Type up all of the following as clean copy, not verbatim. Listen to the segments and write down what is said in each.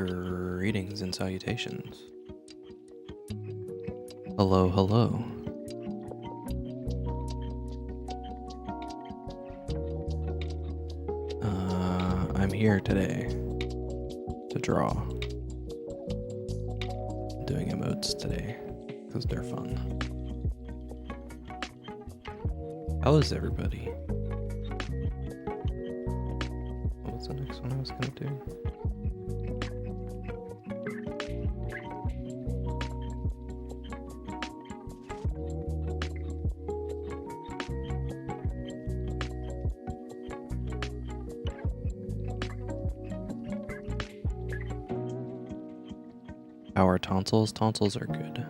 Greetings and salutations. Hello, hello. I'm here today to draw. I'm doing emotes today because they're fun. How is everybody? What was the next one I was gonna do? How are tonsils? Tonsils are good.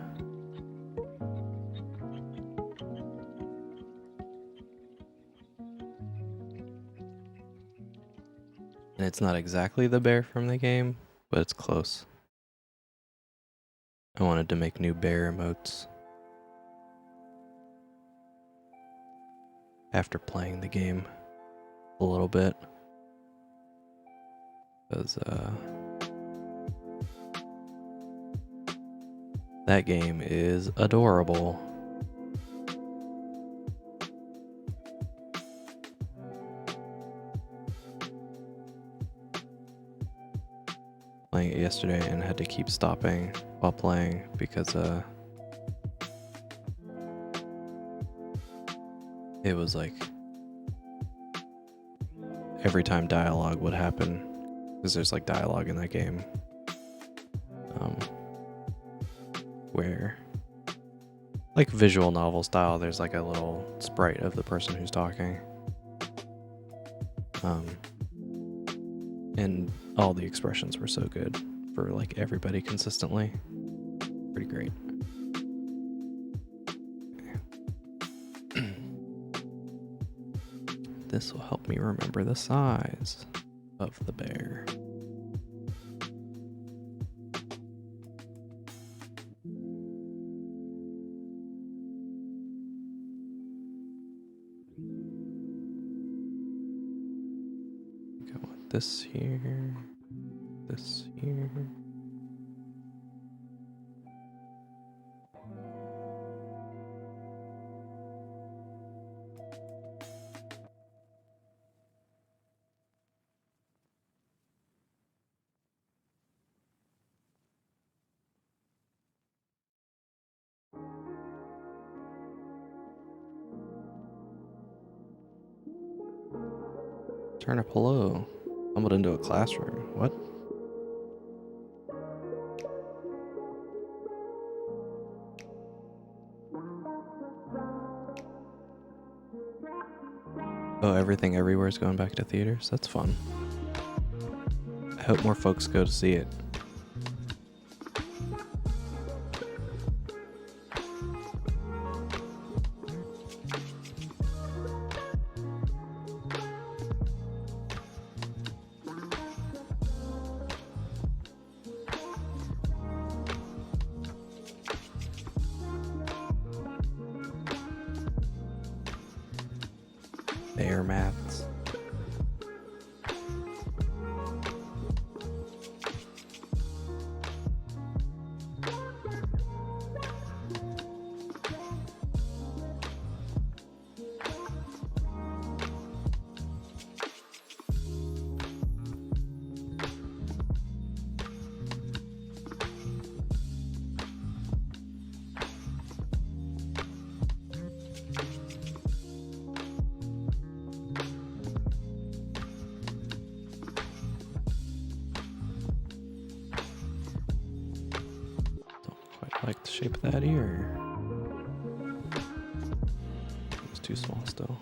And it's not exactly the bear from the game, but it's close. I wanted to make new bear emotes after playing the game a little bit. Because, that game is adorable. Playing it yesterday and had to keep stopping while playing because it was like every time dialogue would happen, because there's like dialogue in that game, where like visual novel style, there's like a little sprite of the person who's talking, and all the expressions were so good for like everybody consistently. Pretty great. This will help me remember the size of the bear. I want this here, this here. Turnip, hello. Stumbled into a classroom. What? Oh, Everything Everywhere is going back to theaters? That's fun. I hope more folks go to see it. Air maths. Like the shape of that ear. It's too small still.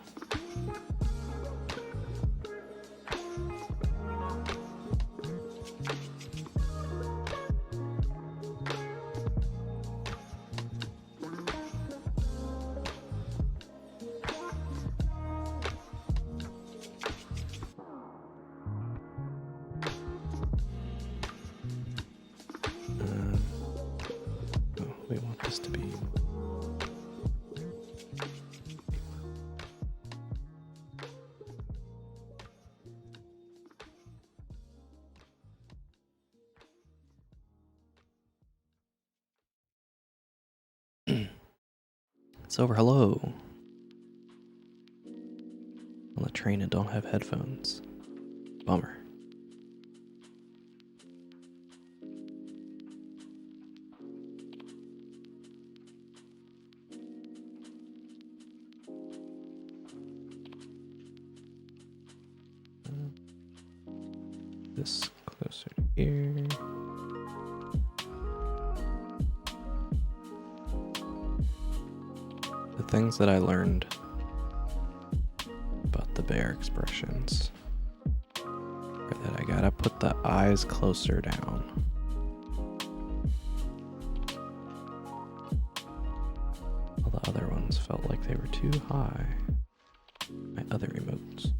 We want this to be It's over. Hello. On the train and don't have headphones. Bummer. This closer to here. The things that I learned about the bear expressions are that I gotta put the eyes closer down. All the other ones felt like they were too high. My other emotes.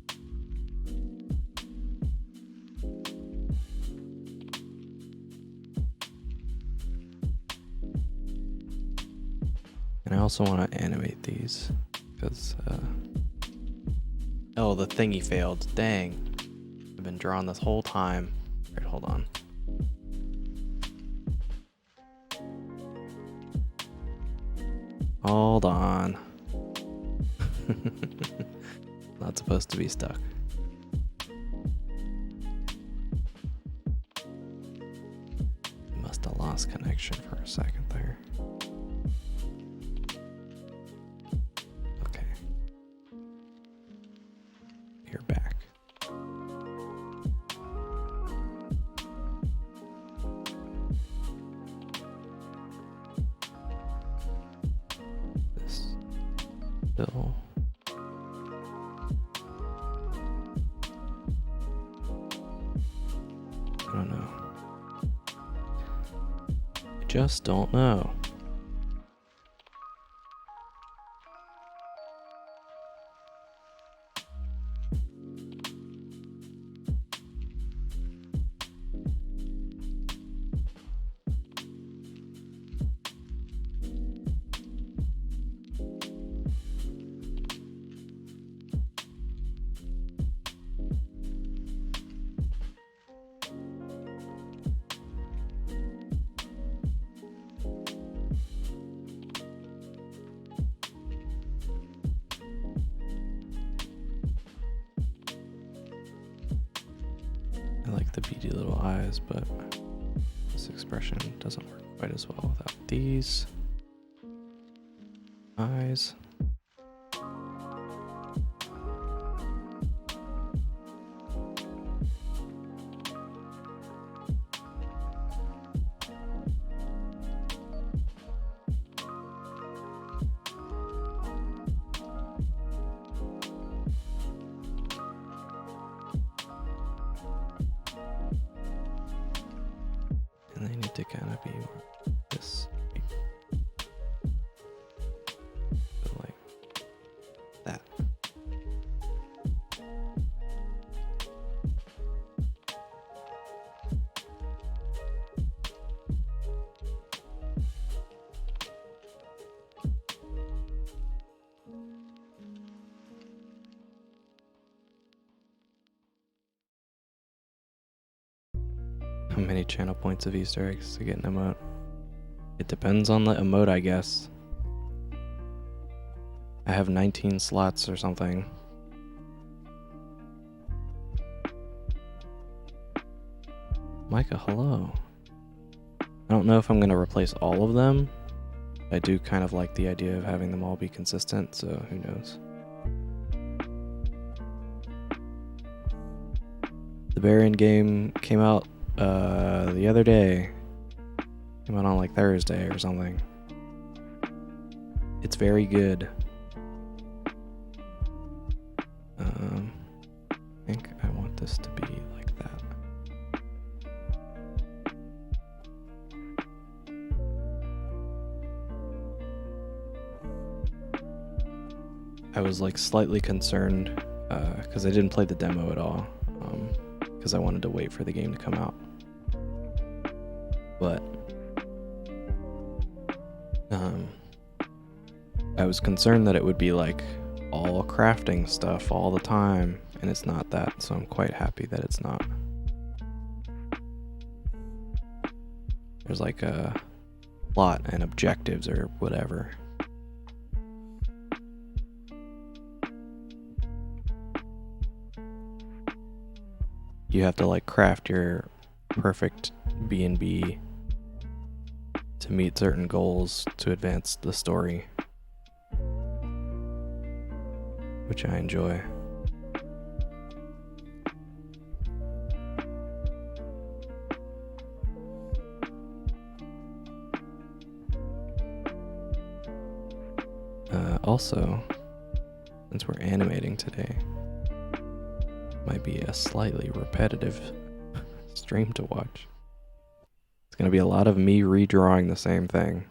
And I also want to animate these because, oh, the thingy failed. Dang. I've been drawing this whole time. Alright, hold on. Hold on. Not supposed to be stuck. Must have lost connection for a second there. Okay. You're back. This still. I don't know. I just don't know. I like the beady little eyes, but this expression doesn't work quite as well without these eyes. And they need to kind of be this, so like that. How many channel points of Easter eggs to get an emote? It depends on the emote, I guess. I have 19 slots or something. Micah, hello. I don't know if I'm gonna replace all of them. I do kind of like the idea of having them all be consistent, so who knows. The Barian game came out the other day. Came out on like Thursday or something. It's very good. I think I want this to be like that. I was like slightly concerned because I didn't play the demo at all. Because I wanted to wait for the game to come out. But I was concerned that it would be like all crafting stuff all the time, and it's not that, so I'm quite happy that it's not. There's like a plot and objectives or whatever. you have to like craft your perfect B&B to meet certain goals to advance the story, which I enjoy. Also, since we're animating today, might be a slightly repetitive stream to watch. It's going to be a lot of me redrawing the same thing.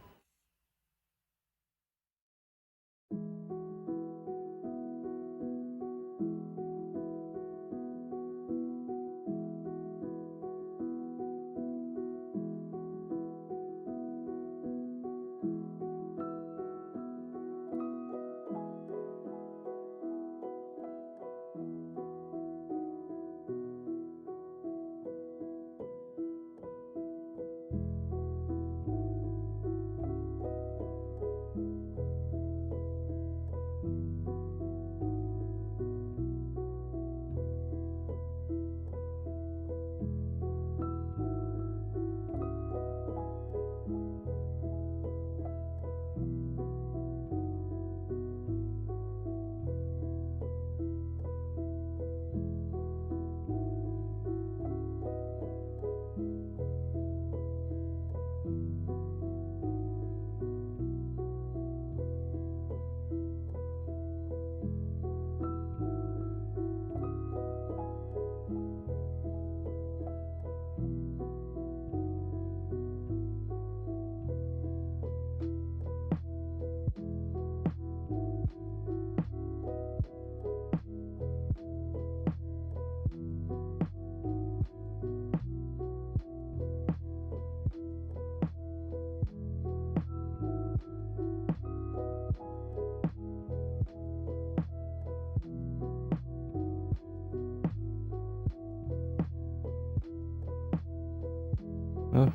Oh.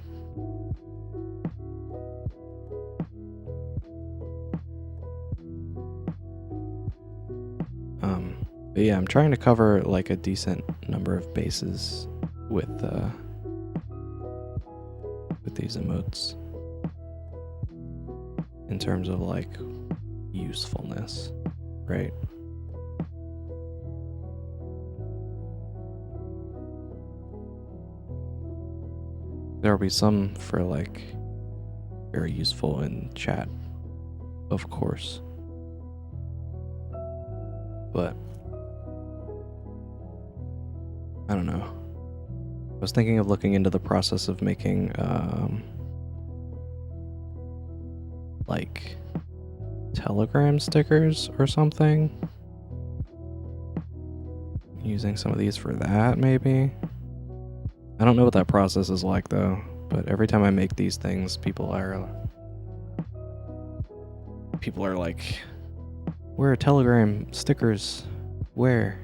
But yeah, I'm trying to cover like a decent number of bases with these emotes in terms of like usefulness, right? There'll be some for like very useful in chat, of course. But I don't know. I was thinking of looking into the process of making like Telegram stickers or something. Using some of these for that, maybe. I don't know what that process is like though, but every time I make these things, people are like, where are Telegram stickers? Where?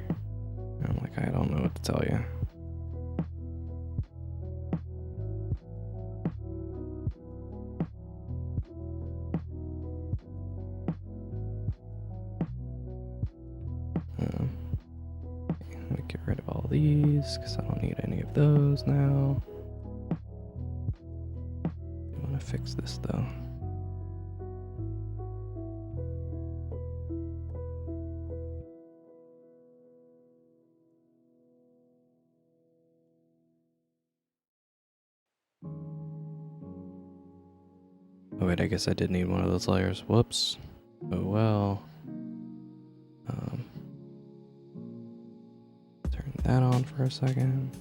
And I'm like, I don't know what to tell you. Let me get rid of all these because I don't need any of those now. I want to fix this though. Oh wait, I guess I did need one of those layers. Whoops. Oh well. Turn that on for a second.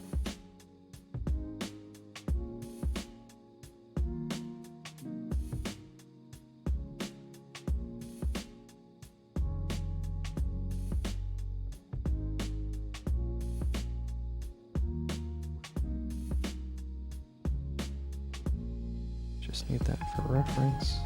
Just need that for reference.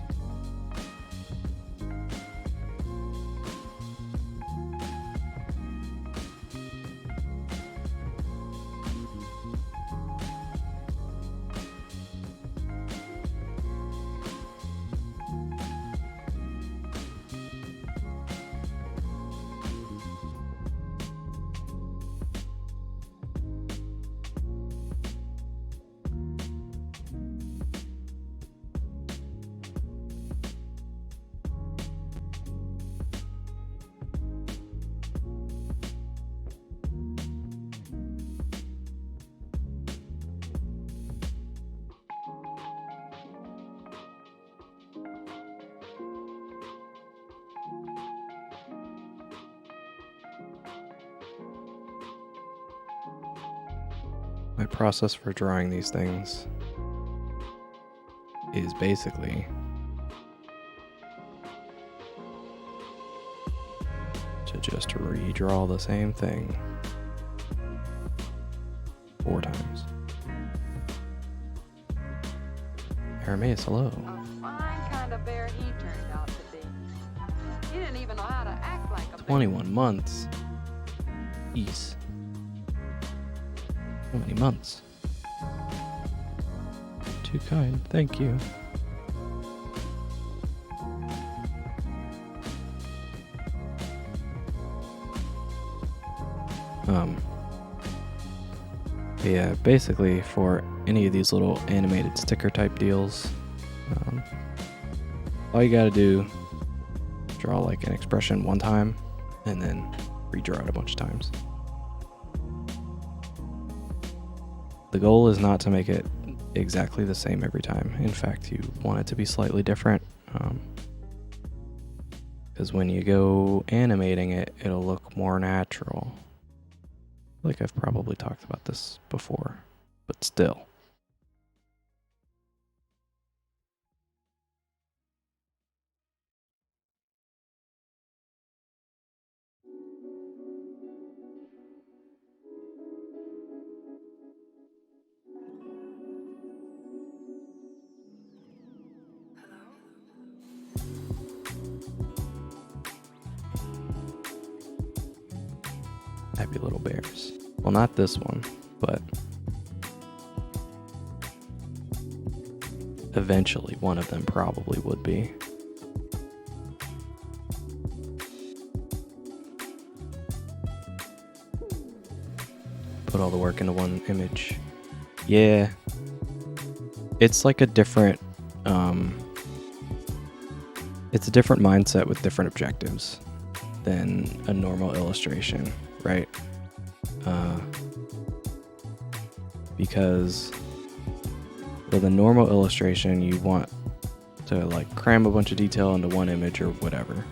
my process for drawing these things is basically to just redraw the same thing 4 times. Arameus, hello. A fine kind of bear he turned out to be. He didn't even know how to act like a 21 months. Jeez. So many months. Too kind, thank you. Yeah, basically for any of these little animated sticker type deals, all you gotta do, draw like an expression one time and then redraw it a bunch of times. The goal is not to make it exactly the same every time. In fact, you want it to be slightly different, because when you go animating it, it'll look more natural. Like I've probably talked about this before, but still. Happy little bears. Well, not this one, but eventually one of them probably would be. Put all the work into one image. Yeah. It's like a different, it's a different mindset with different objectives than a normal illustration, right? Because with a normal illustration, you want to like cram a bunch of detail into one image or whatever.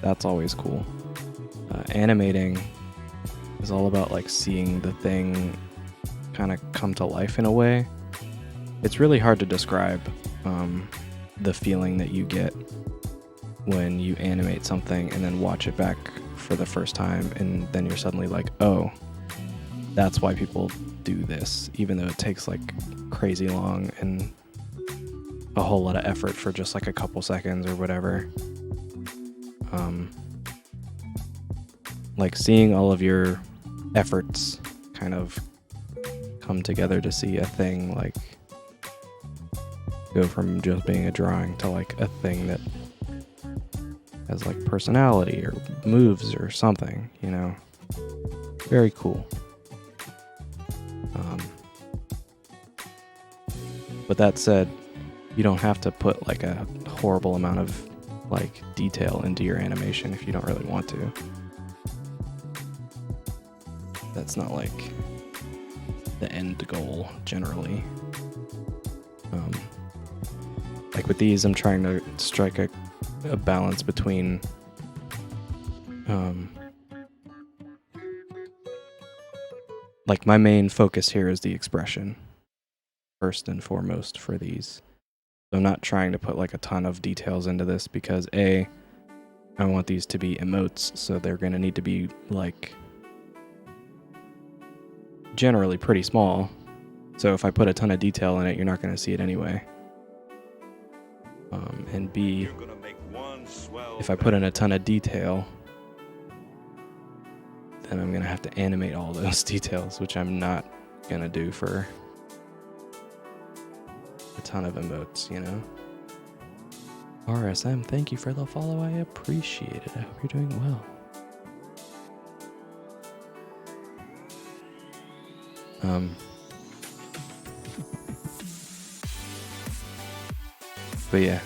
That's always cool. Animating is all about like seeing the thing kind of come to life in a way. It's really hard to describe the feeling that you get when you animate something and then watch it back for the first time, and then you're suddenly like, oh, that's why people do this, even though it takes like crazy long and a whole lot of effort for just like a couple seconds or whatever. Like seeing all of your efforts kind of come together to see a thing like go from just being a drawing to like a thing that has like personality or moves or something, you know. Very cool. But that said, you don't have to put like a horrible amount of like detail into your animation if you don't really want to. That's not like the end goal generally. Like with these, I'm trying to strike a balance between like my main focus here is the expression first and foremost for these. So I'm not trying to put like a ton of details into this because I want these to be emotes, so they're going to need to be like generally pretty small. So if I put a ton of detail in it, you're not going to see it anyway. And B, if I put in a ton of detail, then I'm going to have to animate all those details, which I'm not going to do for a ton of emotes, you know? RSM, thank you for the follow. I appreciate it. I hope you're doing well. But yeah.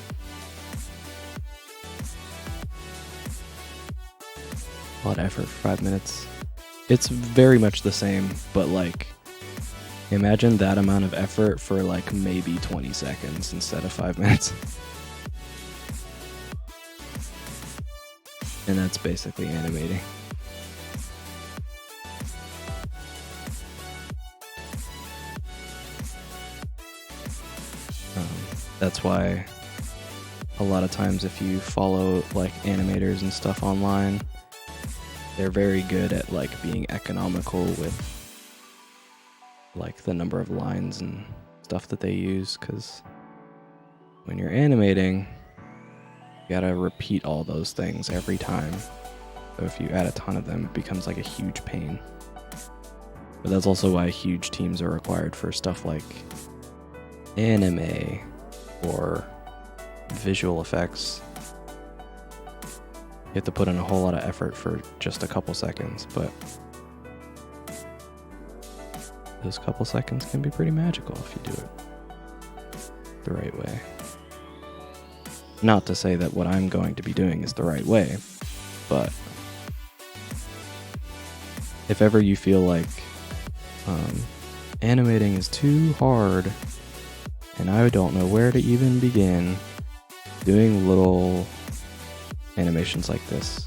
A lot of effort for 5 minutes. It's very much the same, but like, imagine that amount of effort for like maybe 20 seconds instead of 5 minutes. And that's basically animating. That's why a lot of times if you follow like animators and stuff online, they're very good at like being economical with like the number of lines and stuff that they use, because when you're animating, you gotta repeat all those things every time. So if you add a ton of them, it becomes like a huge pain. But that's also why huge teams are required for stuff like anime or visual effects. You have to put in a whole lot of effort for just a couple seconds, but those couple seconds can be pretty magical if you do it the right way. Not to say that what I'm going to be doing is the right way, but if ever you feel like animating is too hard and I don't know where to even begin, doing little animations like this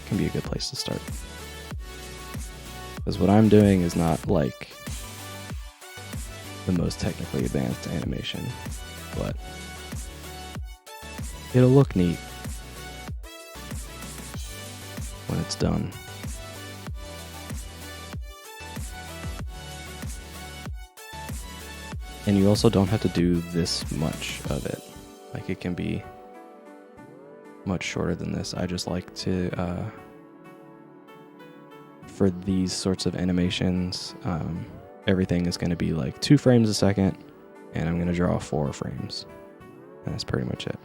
can be a good place to start. Because what I'm doing is not like the most technically advanced animation, but it'll look neat when it's done. And you also don't have to do this much of it. Like, it can be much shorter than this. I just like to, for these sorts of animations, everything is going to be like 2 frames a second, and I'm going to draw 4 frames. And that's pretty much it.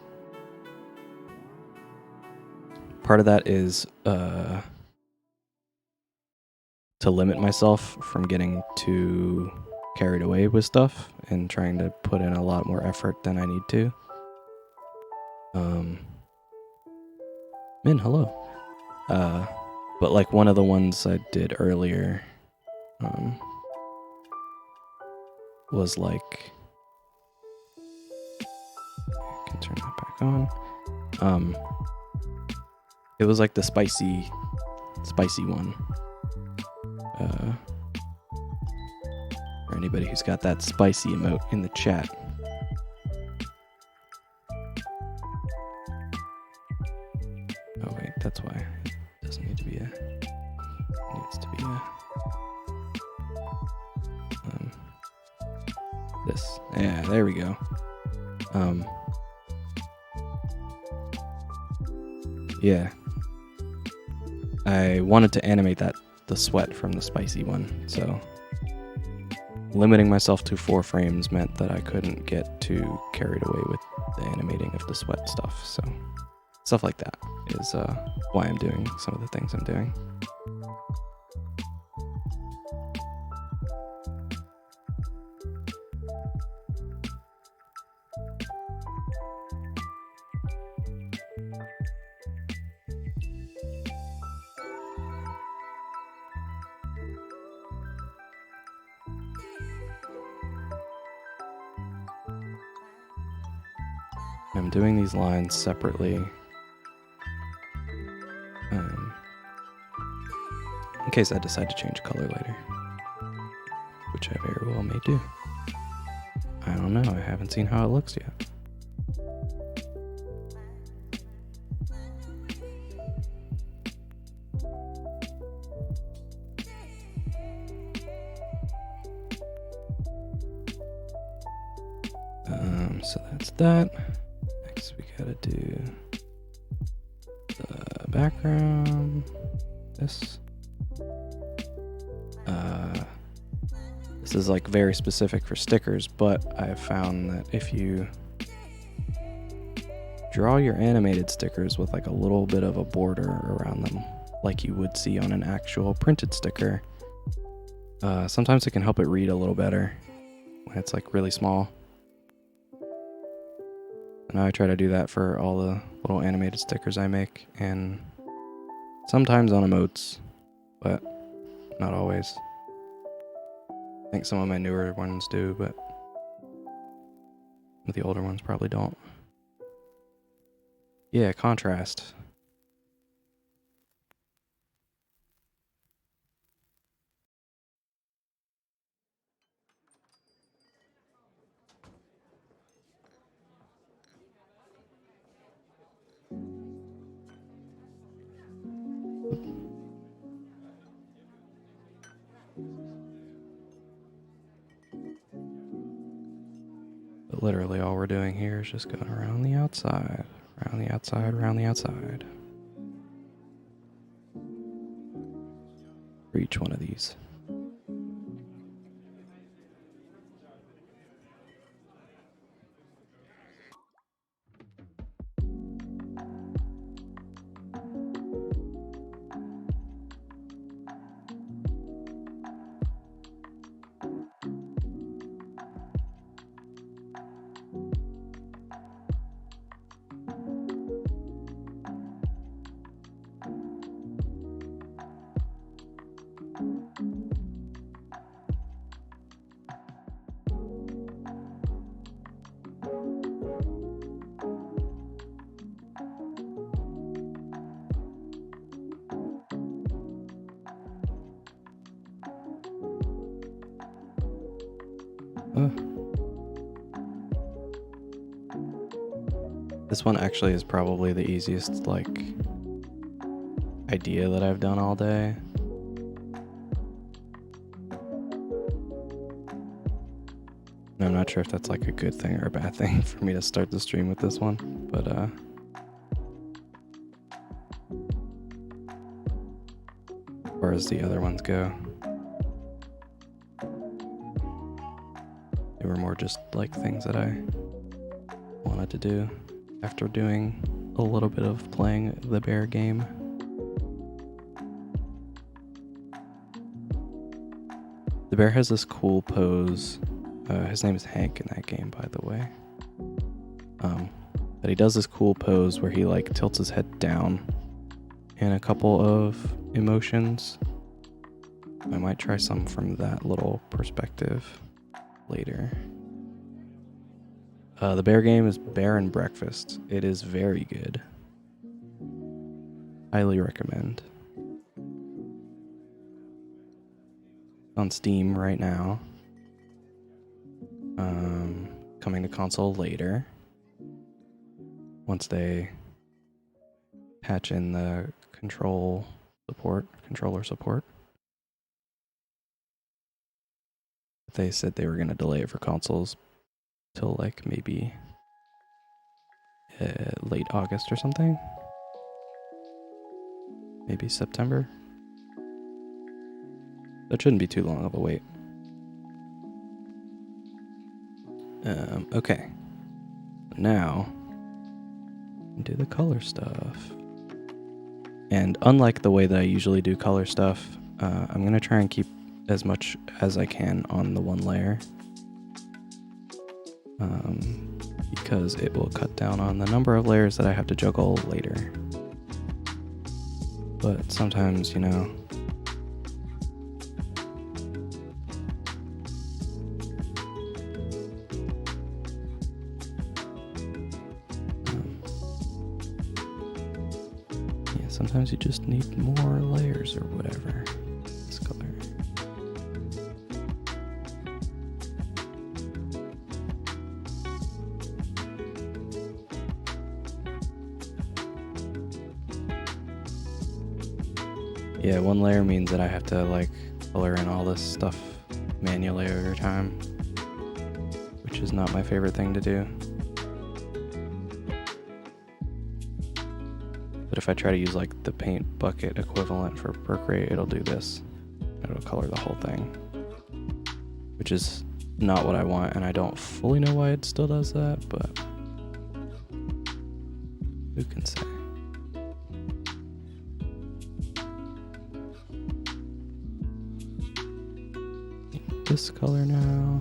Part of that is to limit myself from getting too carried away with stuff and trying to put in a lot more effort than I need to. Min, hello. But like one of the ones I did earlier was like, I can turn that back on. It was like the spicy one. For anybody who's got that spicy emote in the chat. Oh wait, that's why it doesn't need to be a. It needs to be a. This. Yeah, there we go. Yeah. I wanted to animate the sweat from the spicy one, so limiting myself to 4 frames meant that I couldn't get too carried away with the animating of the sweat stuff. So stuff like that is why I'm doing some of the things I'm doing. I'm doing these lines separately in case I decide to change color later, which I very well may do. I don't know, I haven't seen how it looks yet. So that's that. Next we gotta do the background. This. This is like very specific for stickers, but I've found that if you draw your animated stickers with like a little bit of a border around them, like you would see on an actual printed sticker, sometimes it can help it read a little better when it's like really small. And I try to do that for all the little animated stickers I make, and sometimes on emotes, but not always. I think some of my newer ones do, but the older ones probably don't. Yeah, contrast. But literally all we're doing here is just going around the outside, around the outside, around the outside. For each one of these. This one actually is probably the easiest, like, idea that I've done all day. And I'm not sure if that's like a good thing or a bad thing for me to start the stream with this one, but as far as the other ones go, they were more just like things that I wanted to do after doing a little bit of playing the bear game. The bear has this cool pose. His name is Hank in that game, by the way. But he does this cool pose where he like tilts his head down in a couple of emotions. I might try some from that little perspective later. The bear game is Bear and Breakfast. It is very good. Highly recommend. On Steam right now. Coming to console later. Once they patch in the controller support. They said they were going to delay it for consoles till like maybe late August or something. Maybe September. That shouldn't be too long of a wait. Okay. Now, do the color stuff. And unlike the way that I usually do color stuff, I'm going to try and keep as much as I can on the one layer. Because it will cut down on the number of layers that I have to juggle later. But sometimes, you know, sometimes you just need more layers or whatever. This color. Yeah, one layer means that I have to like color in all this stuff manually every time, which is not my favorite thing to do. But if I try to use like the paint bucket equivalent for Procreate, it'll do this. It'll color the whole thing, which is not what I want, and I don't fully know why it still does that, but who can say? This color now.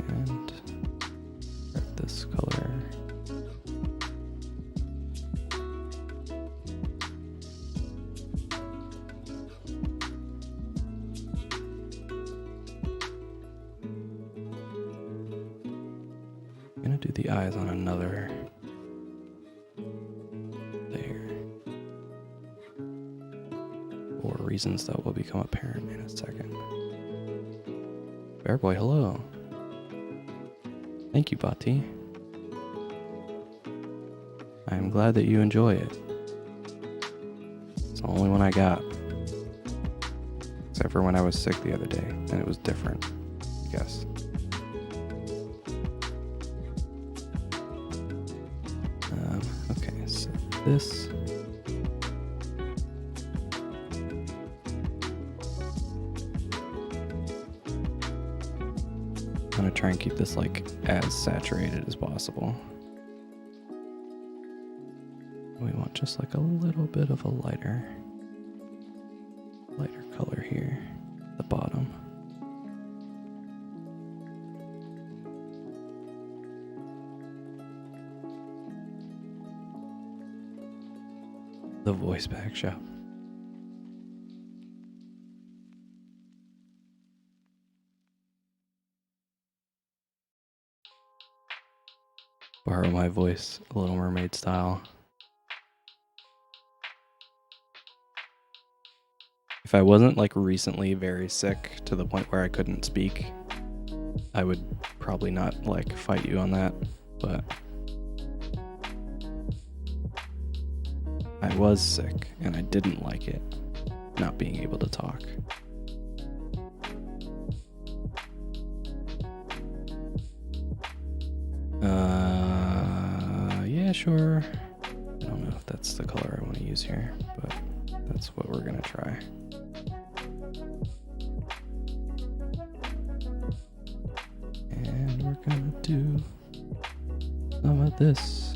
And grab this color. I'm gonna do the eyes on another layer for reasons that will become apparent in a second. Bear Boy, hello. Thank you, Bati. I am glad that you enjoy it. the only one I got. Except for when I was sick the other day, and it was different, I guess. Okay, so this. I'm gonna try and keep this like as saturated as possible. We want just like a little bit of a lighter color here at the bottom. The voice bag shop. Borrow my voice, Little Mermaid style. If I wasn't like recently very sick to the point where I couldn't speak, I would probably not like fight you on that, but I was sick and I didn't like it, not being able to talk. Yeah, sure. I don't know if that's the color I want to use here, but that's what we're gonna try. And we're gonna do some of this.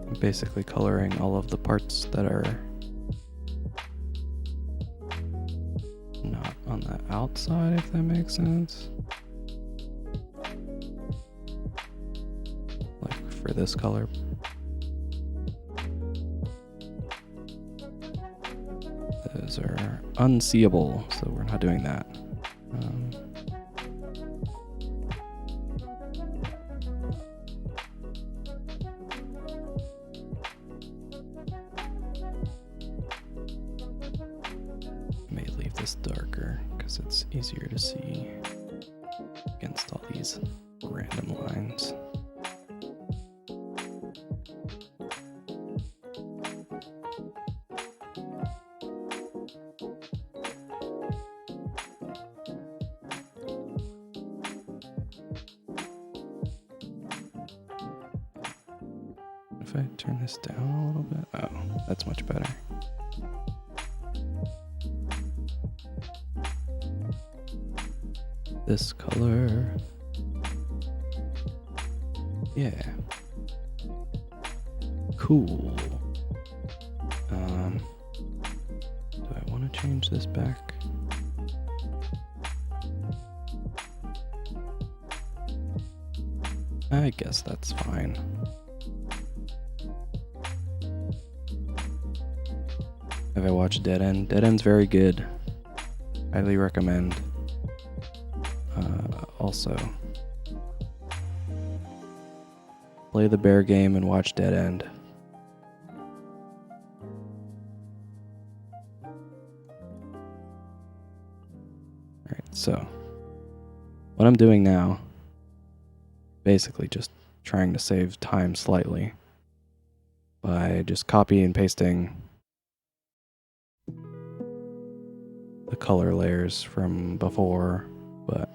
I'm basically coloring all of the parts that are not on the outside, if that makes sense. Like for this color. Those are unseeable, so we're not doing that. May leave this darker because it's easier to see against all these random lines. If I turn this down a little bit, oh, that's much better. This color, yeah, cool. Do I want to change this back? I guess that's fine. Have I watched Dead End? Dead End's very good. Highly recommend. Also, play the bear game and watch Dead End. Alright, so what I'm doing now, basically just trying to save time slightly by just copy and pasting the color layers from before, but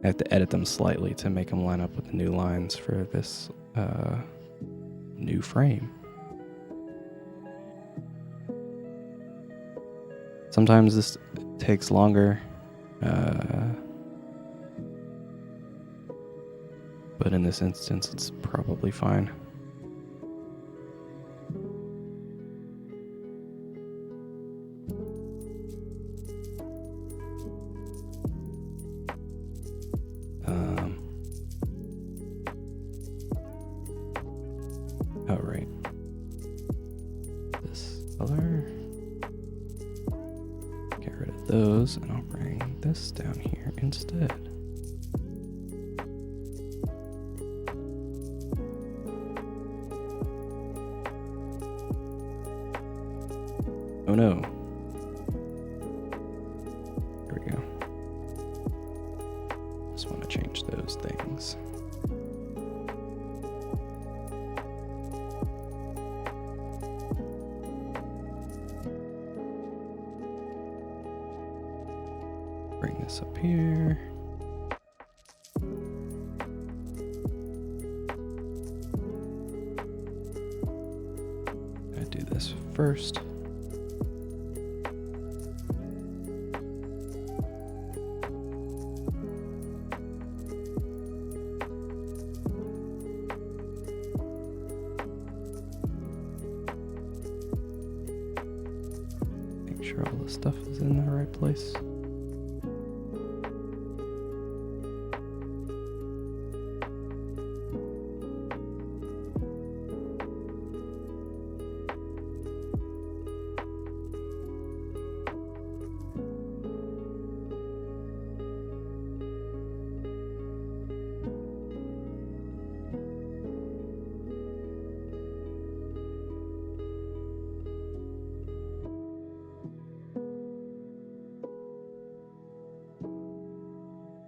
I have to edit them slightly to make them line up with the new lines for this new frame. Sometimes this takes longer, but in this instance it's probably fine. Oh, right. This color. Get rid of those, and I'll bring this down here instead. Oh no. There we go. Bring this up here. I do this first. Make sure all the stuff is in the right place.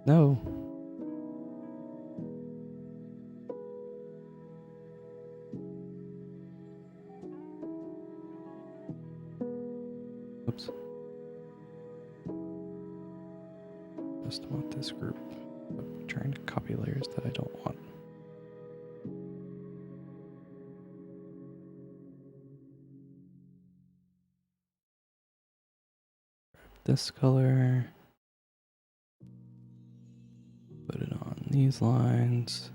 No. Oops. Just want this group. I'm trying to copy layers that I don't want. This color. Put it on these lines.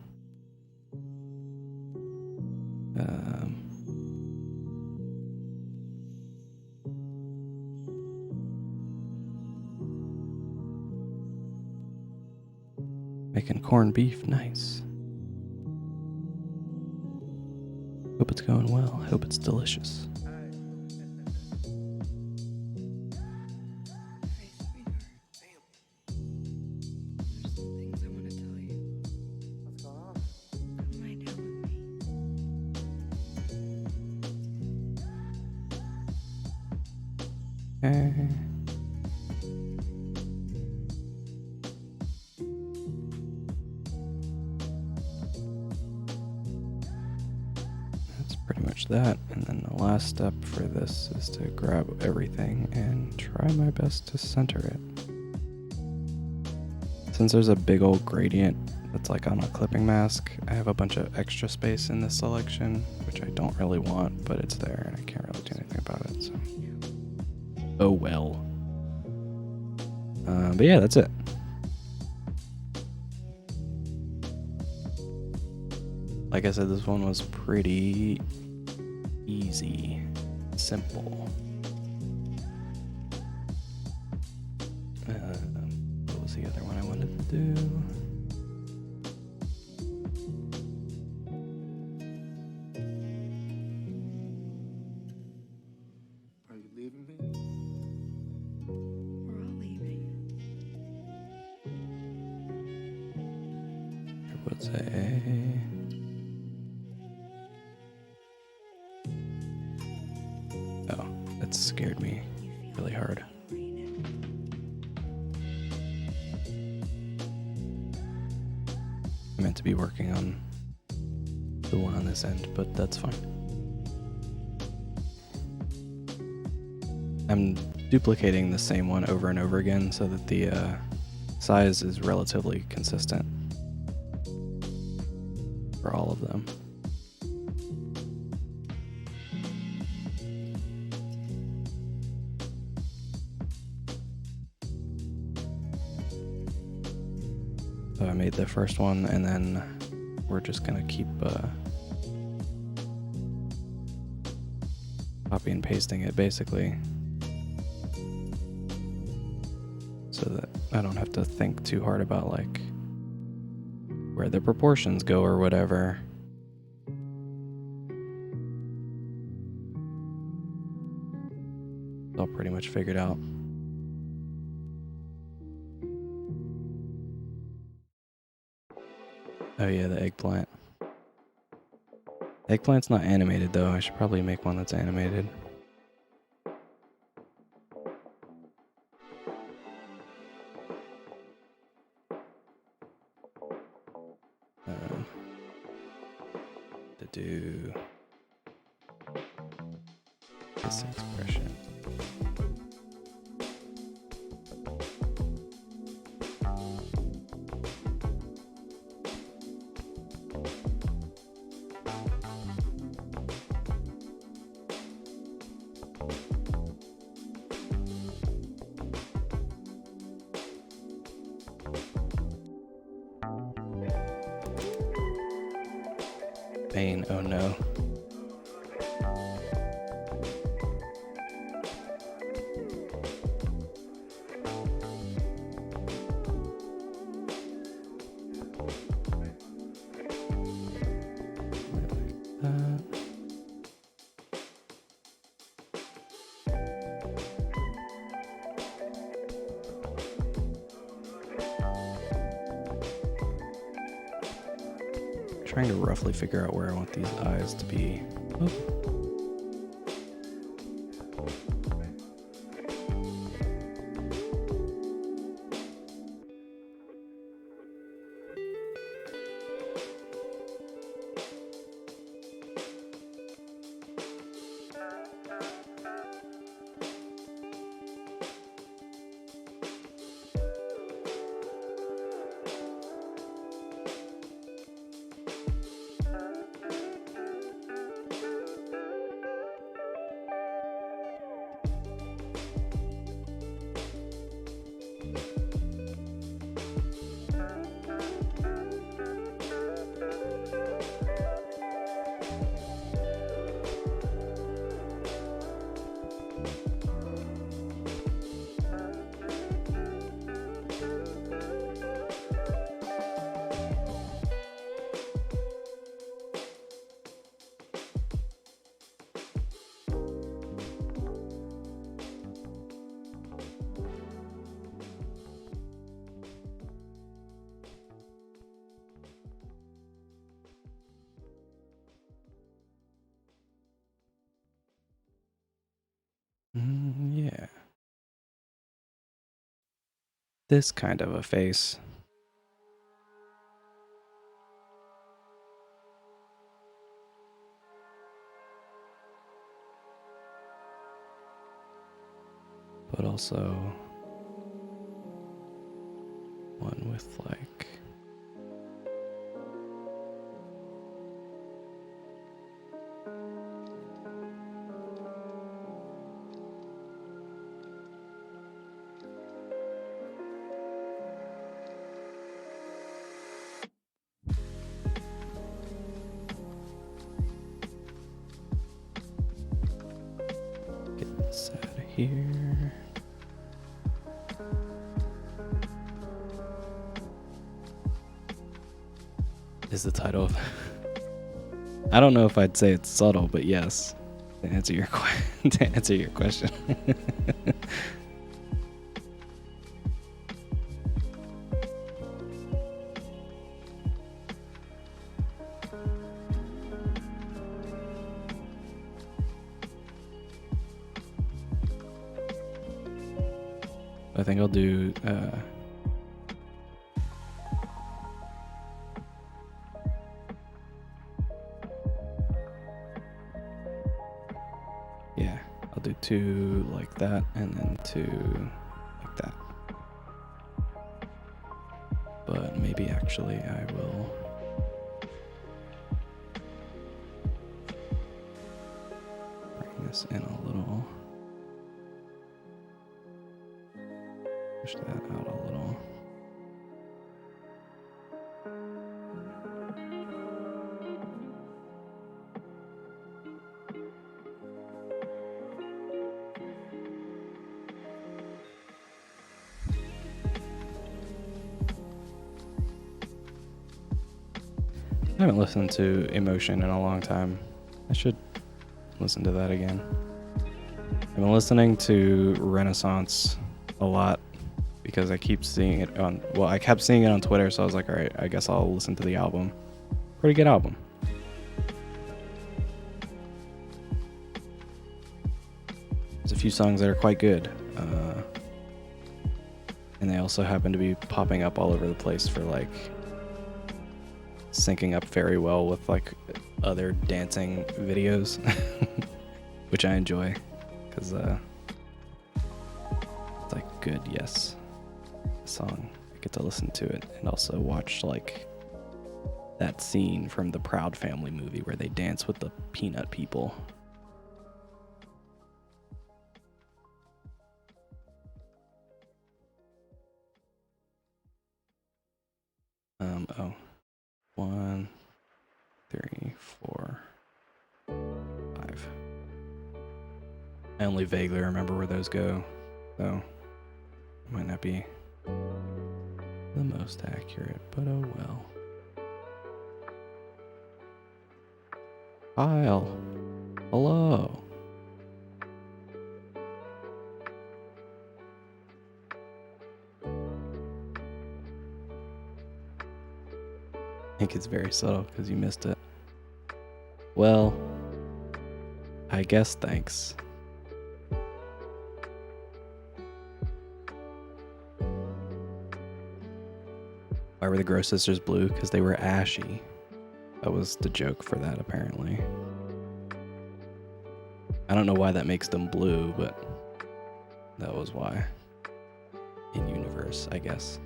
Making corned beef, nice. Hope it's going well. Hope it's delicious. Okay. That's pretty much that. And then the last step for this is to grab everything and try my best to center it. Since there's a big old gradient that's like on a clipping mask, I have a bunch of extra space in this selection, which I don't really want, but it's there and I can't really do anything about it, so. Oh well. But yeah, that's it. Like I said, this one was pretty easy, simple. What was the other one I wanted to do? Are you leaving me? We're all leaving. There was a... Oh, that scared me really hard. I meant to be working on the one on this end, but that's fine. I'm duplicating the same one over and over again so that the size is relatively consistent for all of them. So I made the first one, and then we're just gonna keep copy and pasting it basically, so that I don't have to think too hard about like where the proportions go or whatever. It's all pretty much figured out. Oh yeah, the eggplant. Eggplant's not animated though. I should probably make one that's animated. To do this expression. pain. Oh no. Trying to roughly figure out where I want these eyes to be. Oh. Yeah. This kind of a face. But also one with like get this out of here. Is the title of I don't know if I'd say it's subtle, but yes, to answer your question. I think I'll do yeah, I'll do 2 like that and then 2 like that. But maybe actually I will bring this in a little. Push that out a little. I haven't listened to e-mote-tion in a long time. I should listen to that again. I've been listening to Renaissance a lot because I keep seeing it on, well, I kept seeing it on Twitter, so I was like, all right, I guess I'll listen to the album. Pretty good album. There's a few songs that are quite good. And they also happen to be popping up all over the place for like syncing up very well with like other dancing videos, which I enjoy because it's like good, yes, song. I get to listen to it and also watch like that scene from the Proud Family movie where they dance with the peanut people. Oh, 1, 3, 4. I only vaguely remember where those go, so it might not be the most accurate, but oh well. Kyle, hello. I think it's very subtle because you missed it. Well, I guess thanks. Why were the Gross Sisters blue? Because they were ashy. That was the joke for that, apparently. I don't know why that makes them blue, but that was why. In universe, I guess.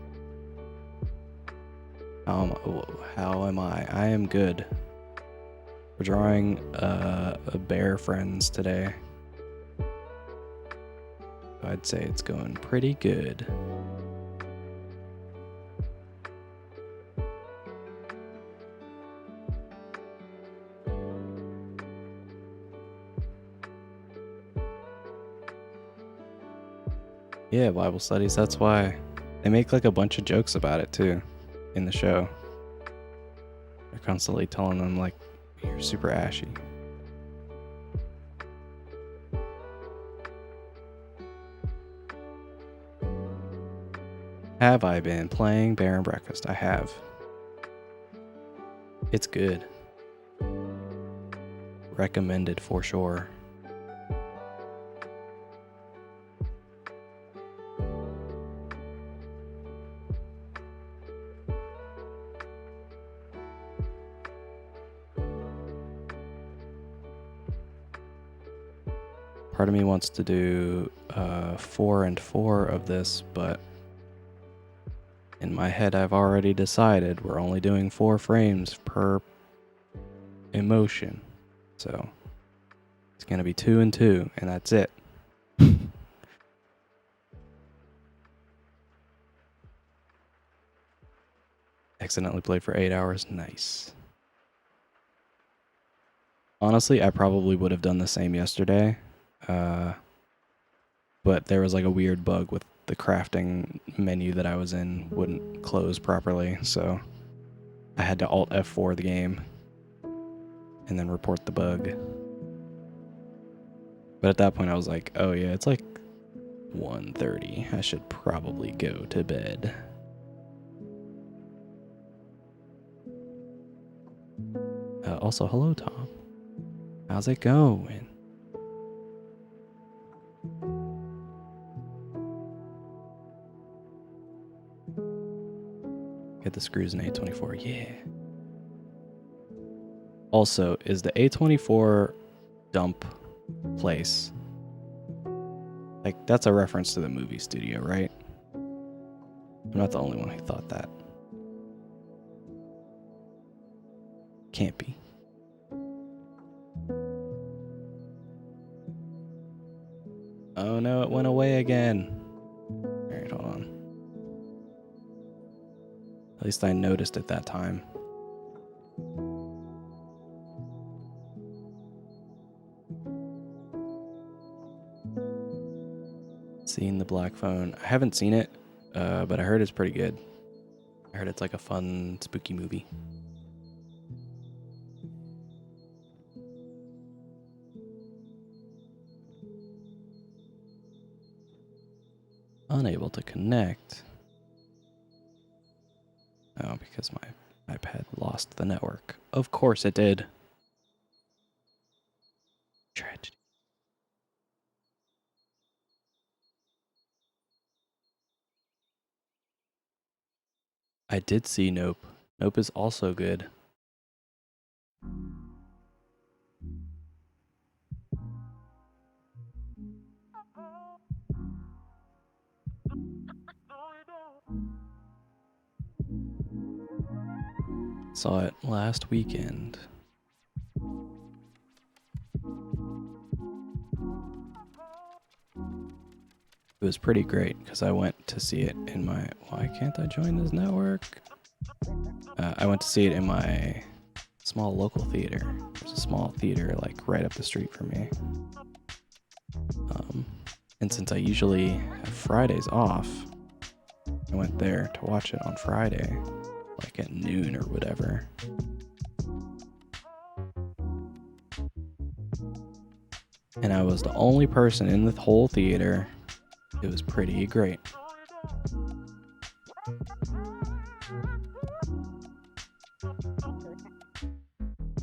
How am I? I am good. We're drawing a bear friends today. I'd say it's going pretty good. Yeah, Bible studies, that's why. They make like a bunch of jokes about it too in the show. They're constantly telling them like, you're super ashy. Have I been playing Bear and Breakfast? I have. It's good. Recommended for sure. Part of me wants to do 4 and 4 of this, but in my head I've already decided we're only doing 4 frames per emotion. So it's going to be 2 and 2, and that's it. Accidentally played for 8 hours. Nice. Honestly, I probably would have done the same yesterday. But there was like a weird bug with the crafting menu that I was in wouldn't close properly, so I had to Alt F4 the game and then report the bug. But at that point I was like, oh yeah, it's like 1:30. I should probably go to bed. Also, hello Tom. How's it going? Get the screws in A24, yeah. Also, is the A24 dump place, like, that's a reference to the movie studio, right? I'm not the only one who thought that. Can't be. Oh no, it went away again. Alright, hold on. At least I noticed it that time. Seen the Black Phone. I haven't seen it, but I heard it's pretty good. I heard it's like a fun, spooky movie. Unable to connect. Oh, because my iPad lost the network. Of course it did. Tragedy. I did see Nope. Nope is also good. Saw it last weekend. It was pretty great because I went to see it in my... Why can't I join this network? I went to see it in my small local theater. There's a small theater like right up the street from me. And since I usually have Fridays off, I went there to watch it on Friday, like at noon or whatever. And I was the only person in the whole theater. It was pretty great.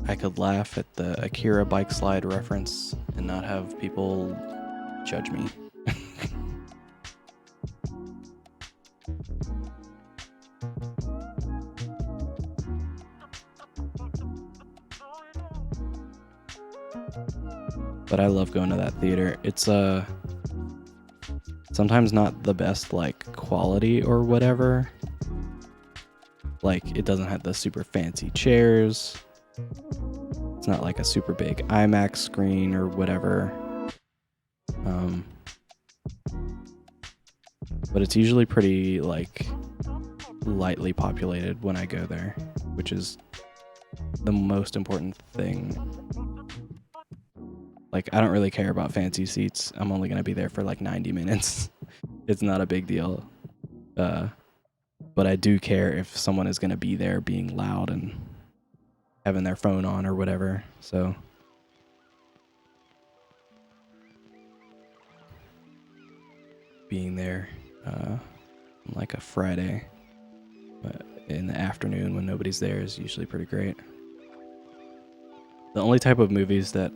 I could laugh at the Akira bike slide reference and not have people judge me. But I love going to that theater. It's sometimes not the best like quality or whatever. Like it doesn't have the super fancy chairs. It's not like a super big IMAX screen or whatever. But it's usually pretty like lightly populated when I go there, which is the most important thing. Like, I don't really care about fancy seats. I'm only going to be there for like 90 minutes. It's not a big deal. But I do care if someone is going to be there being loud and having their phone on or whatever. So being there on like a Friday in the afternoon when nobody's there is usually pretty great. The only type of movies that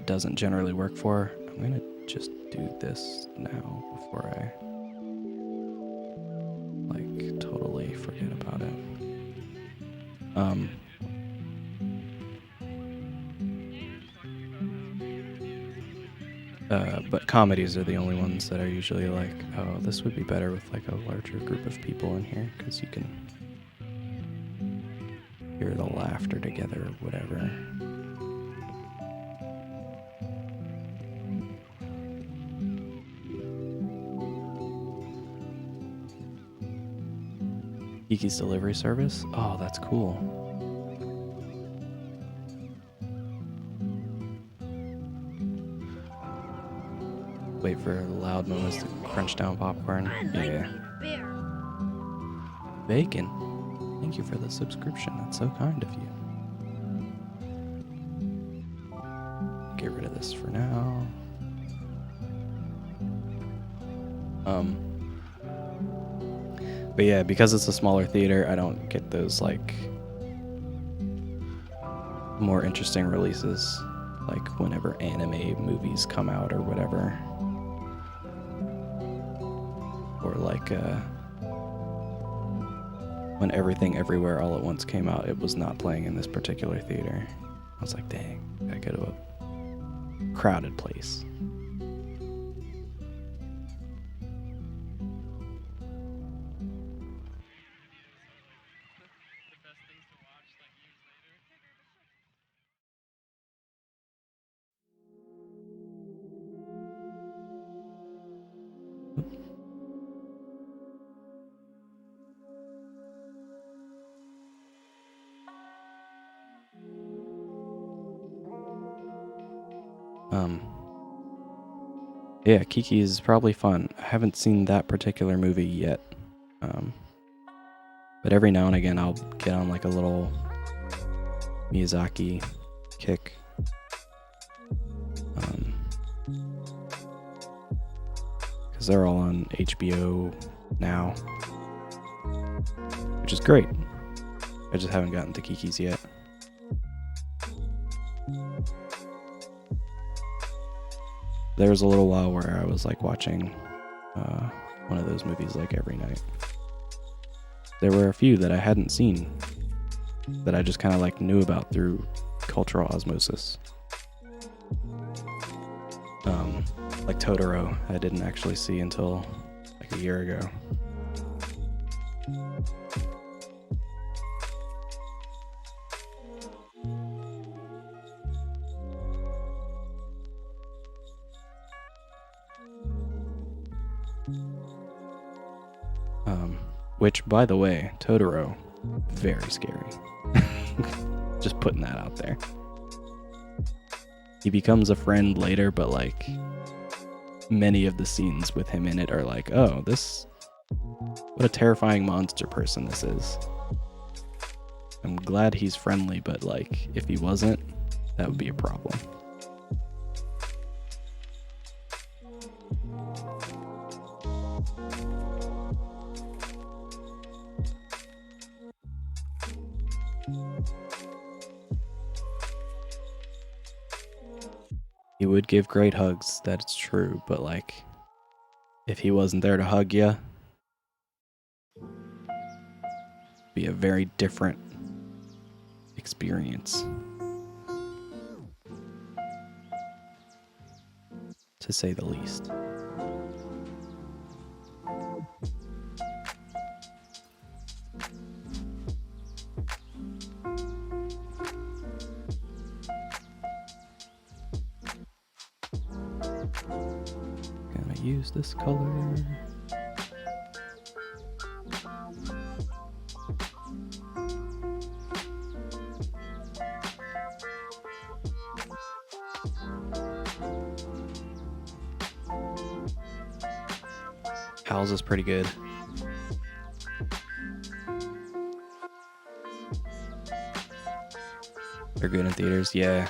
doesn't generally work for, I'm gonna just do this now before I like totally forget about it. But comedies are the only ones that are usually like, oh, this would be better with like a larger group of people in here because you can hear the laughter together or whatever. Kiki's delivery service? Oh, that's cool. Wait for loud moments to crunch down popcorn. Yeah. Bacon. Thank you for the subscription. That's so kind of you. Get rid of this for now. But yeah, because it's a smaller theater, I don't get those like more interesting releases, like whenever anime movies come out or whatever. Or like when Everything Everywhere All at Once came out, it was not playing in this particular theater. I was like, dang, I gotta go to a crowded place. Yeah, Kiki is probably fun. I haven't seen that particular movie yet. But every now and again I'll get on like a little Miyazaki kick. Because they're all on HBO now, which is great. I just haven't gotten to Kiki's yet. There was a little while where I was like watching one of those movies like every night. There were a few that I hadn't seen that I just kind of like knew about through cultural osmosis. Like Totoro, I didn't actually see until like a year ago. Which, by the way, Totoro, very scary. Just putting that out there. he becomes a friend later, but like many of the scenes with him in it are like, oh, what a terrifying monster person this is. I'm glad he's friendly, but like if he wasn't, that would be a problem. He would give great hugs, that's true, but like, if he wasn't there to hug you, it'd be a very different experience, to say the least. Gonna use this color. Howl's is pretty good. They're good in theaters, yeah.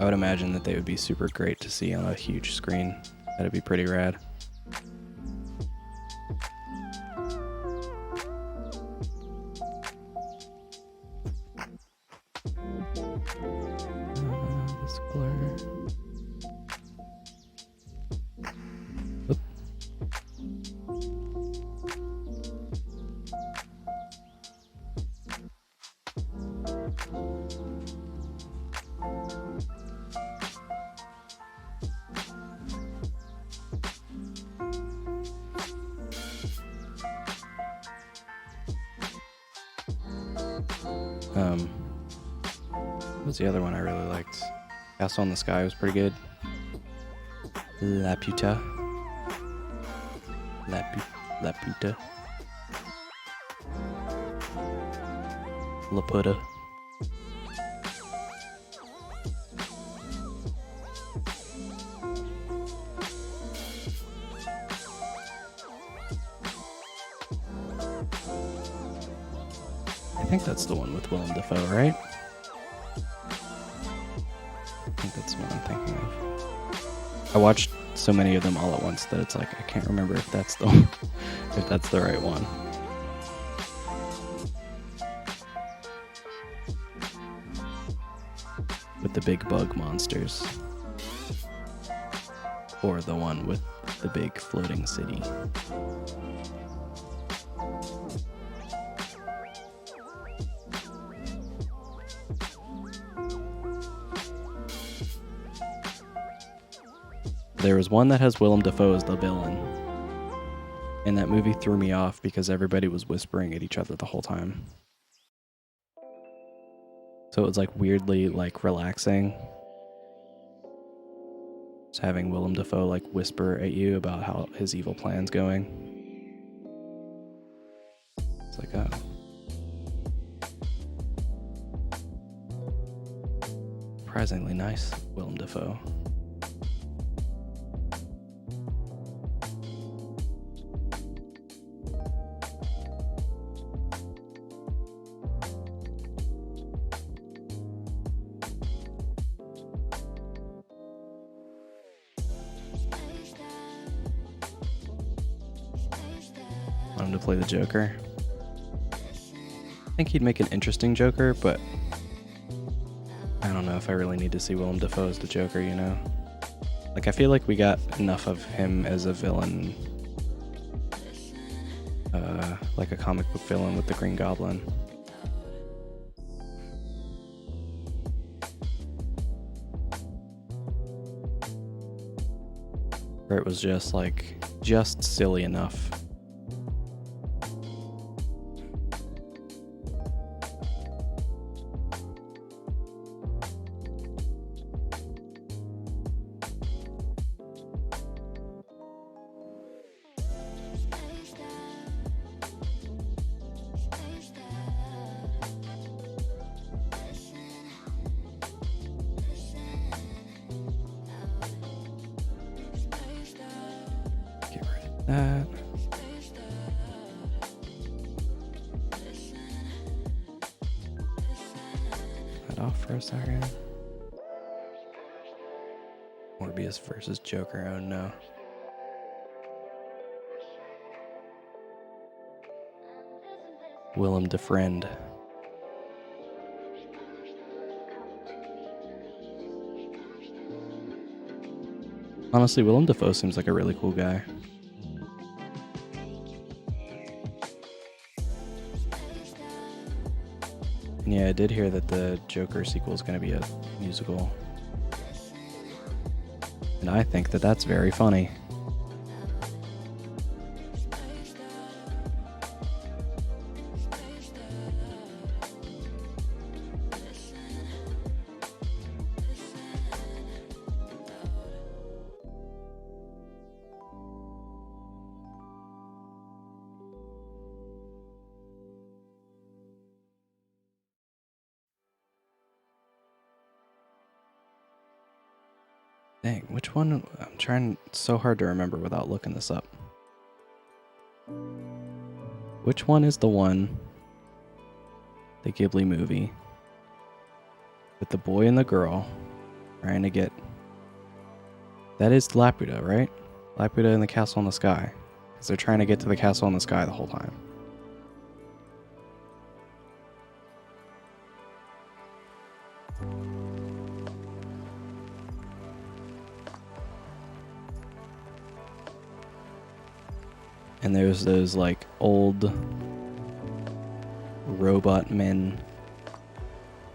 I would imagine that they would be super great to see on a huge screen. That'd be pretty rad. This color. Oop. What's the other one I really liked? Castle in the Sky was pretty good. La Puta. La Puta. La Puta. I think that's the one with Willem Dafoe, right? I think that's what I'm thinking of. I watched so many of them all at once that it's like I can't remember if that's the if that's the right one. With the big bug monsters. Or the one with the big floating city. There was one that has Willem Dafoe as the villain. And that movie threw me off because everybody was whispering at each other the whole time. So it was like weirdly like relaxing. Just having Willem Dafoe like whisper at you about how his evil plan's going. It's like, oh. Surprisingly nice, Willem Dafoe. Want him to play the Joker. I think he'd make an interesting Joker, but I don't know if I really need to see Willem Dafoe as the Joker, you know? Like, I feel like we got enough of him as a villain. Like a comic book villain with the Green Goblin. Where it was just like, just silly enough. that. That off for a second. Morbius versus Joker, oh no. Willem Defriend. Honestly, Willem Dafoe seems like a really cool guy. And yeah, I did hear that the Joker sequel is going to be a musical. And I think that that's very funny. Dang, which one? I'm trying so hard to remember without looking this up. Which one is the one, the Ghibli movie, with the boy and the girl trying to get... That is Laputa, right? Laputa and the Castle in the Sky. Because they're trying to get to the castle in the sky the whole time. And there's those like old robot men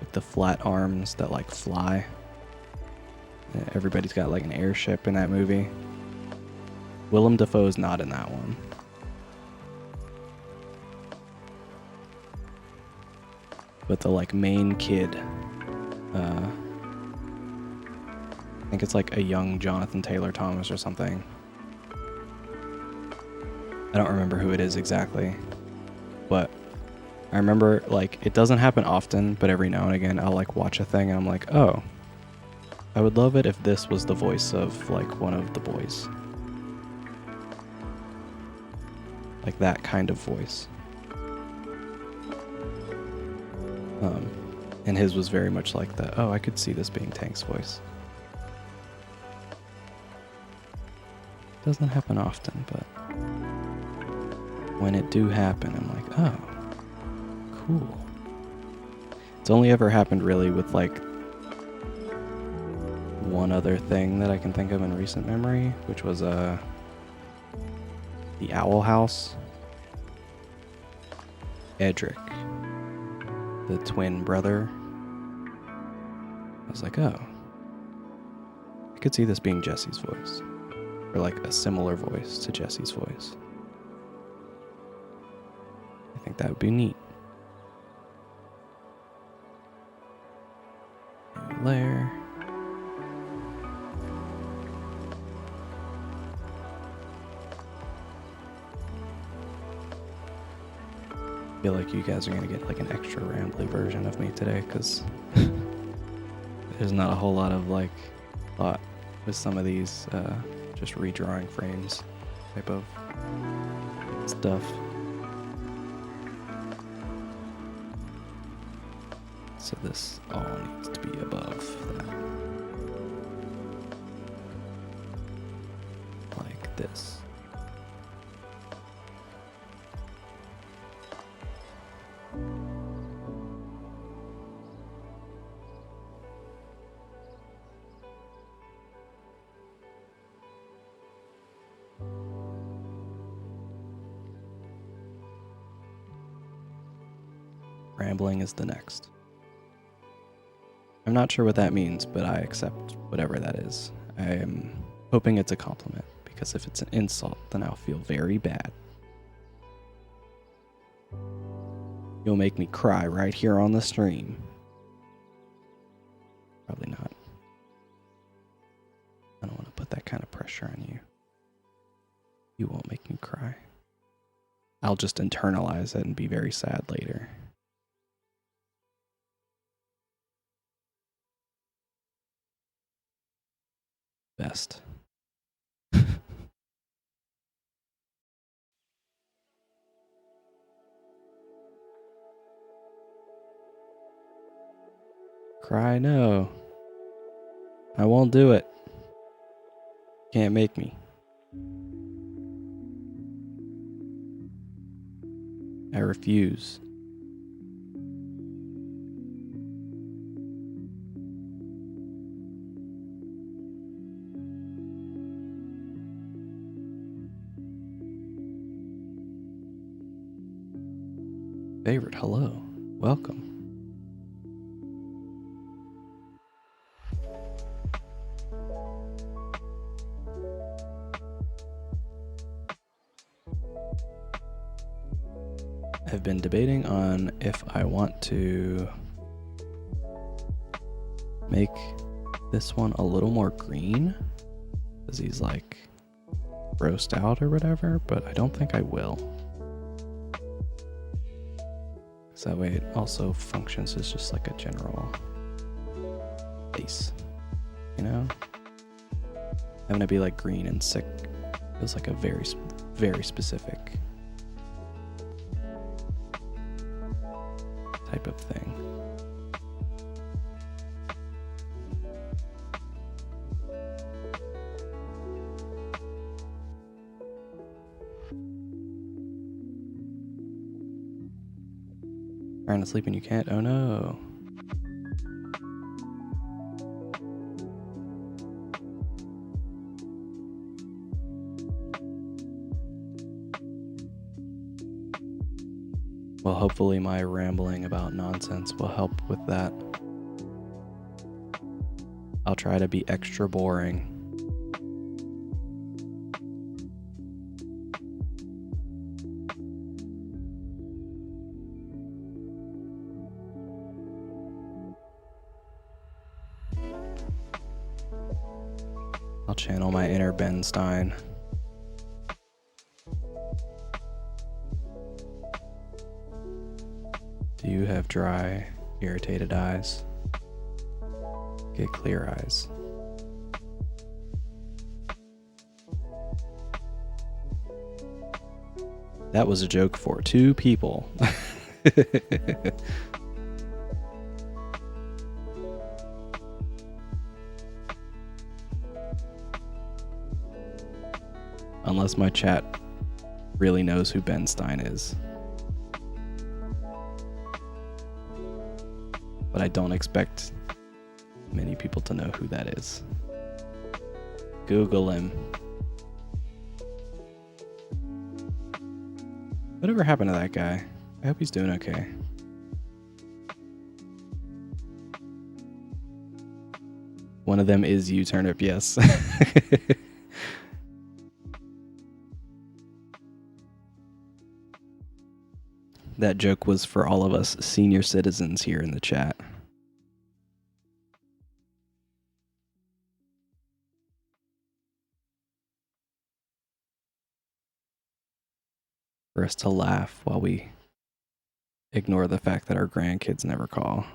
with the flat arms that like fly. Everybody's got like an airship in that movie. Willem Dafoe's not in that one. But the like main kid, I think it's like a young Jonathan Taylor Thomas or something. I don't remember who it is exactly, but I remember like it doesn't happen often, but every now and again I'll like watch a thing and I'm like, oh, I would love it if this was the voice of like one of the boys. Like that kind of voice. And his was very much like that. Oh, I could see this being Tank's voice. Doesn't happen often, but when it do happen, I'm like, oh, cool. It's only ever happened really with like one other thing that I can think of in recent memory, which was the Owl House. Edric, the twin brother. I was like, oh, I could see this being Jesse's voice, or like a similar voice to Jesse's voice. I think that would be neat. New layer. I feel like you guys are gonna get like an extra rambly version of me today, because there's not a whole lot of like thought with some of these just redrawing frames type of stuff. So this all needs to be above that. Like this. Rambling is the next. I'm not sure what that means, but I accept whatever that is. I am hoping it's a compliment, because if it's an insult, then I'll feel very bad. You'll make me cry right here on the stream. Probably not. I don't want to put that kind of pressure on you. You won't make me cry. I'll just internalize it and be very sad later. Best. Cry no. I won't do it. Can't make me. I refuse. Favorite, hello. Welcome. I've been debating on if I want to make this one a little more green, because he's like grossed out or whatever, but I don't think I will. So that way it also functions as just like a general face, you know? Having it be like green and sick feels like a very, very specific type of thing. Trying to sleep and you can't? Oh no. Well, hopefully my rambling about nonsense will help with that. I'll try to be extra boring. I'll channel my inner Ben Stein. Do you have dry, irritated eyes? Get clear eyes. That was a joke for 2 people. Unless my chat really knows who Ben Stein is. But I don't expect many people to know who that is. Google him. Whatever happened to that guy? I hope he's doing okay. One of them is you, Turnip, yes. That joke was for all of us senior citizens here in the chat. For us to laugh while we ignore the fact that our grandkids never call.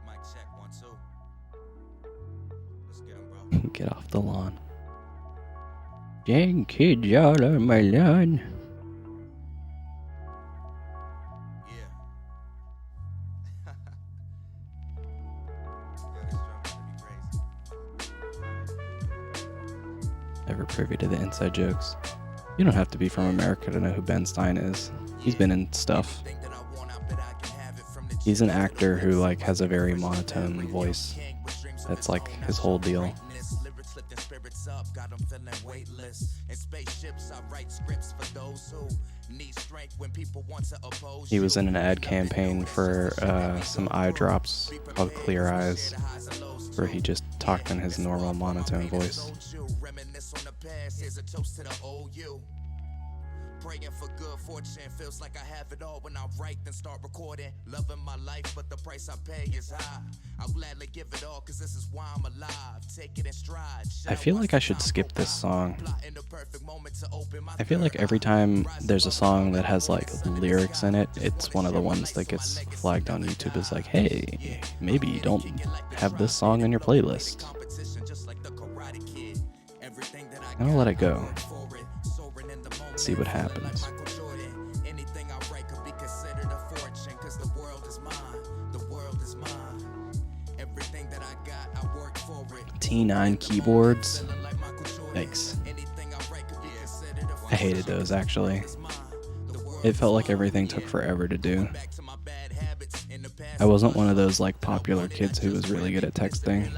Mic check, 1, 2. Let's get 'em, bro. Get off the lawn. Dang kids all on my lawn. Yeah. Yo, this drum gonna be crazy. Never privy to the inside jokes. You don't have to be from America to know who Ben Stein is. He's been in stuff. He's an actor who like has a very monotone voice. That's like his whole deal. He was in an ad campaign for some eye drops called Clear Eyes, where he just talked in his normal monotone voice. Praying for good fortune, feels like I have it all when I write then start recording. Loving my life, but the price I pay is high. I'll gladly give it all, cause this is why I'm alive. Take it in stride. I feel like I should skip this song. I feel like every time there's a song that has like lyrics in it, it's one of the ones that gets flagged on YouTube as like, hey, maybe you don't have this song on your playlist. I'll let it go. See what happens. T9 keyboards. Yikes. I hated those actually. It felt like everything took forever to do. I wasn't one of those like popular kids who was really good at texting.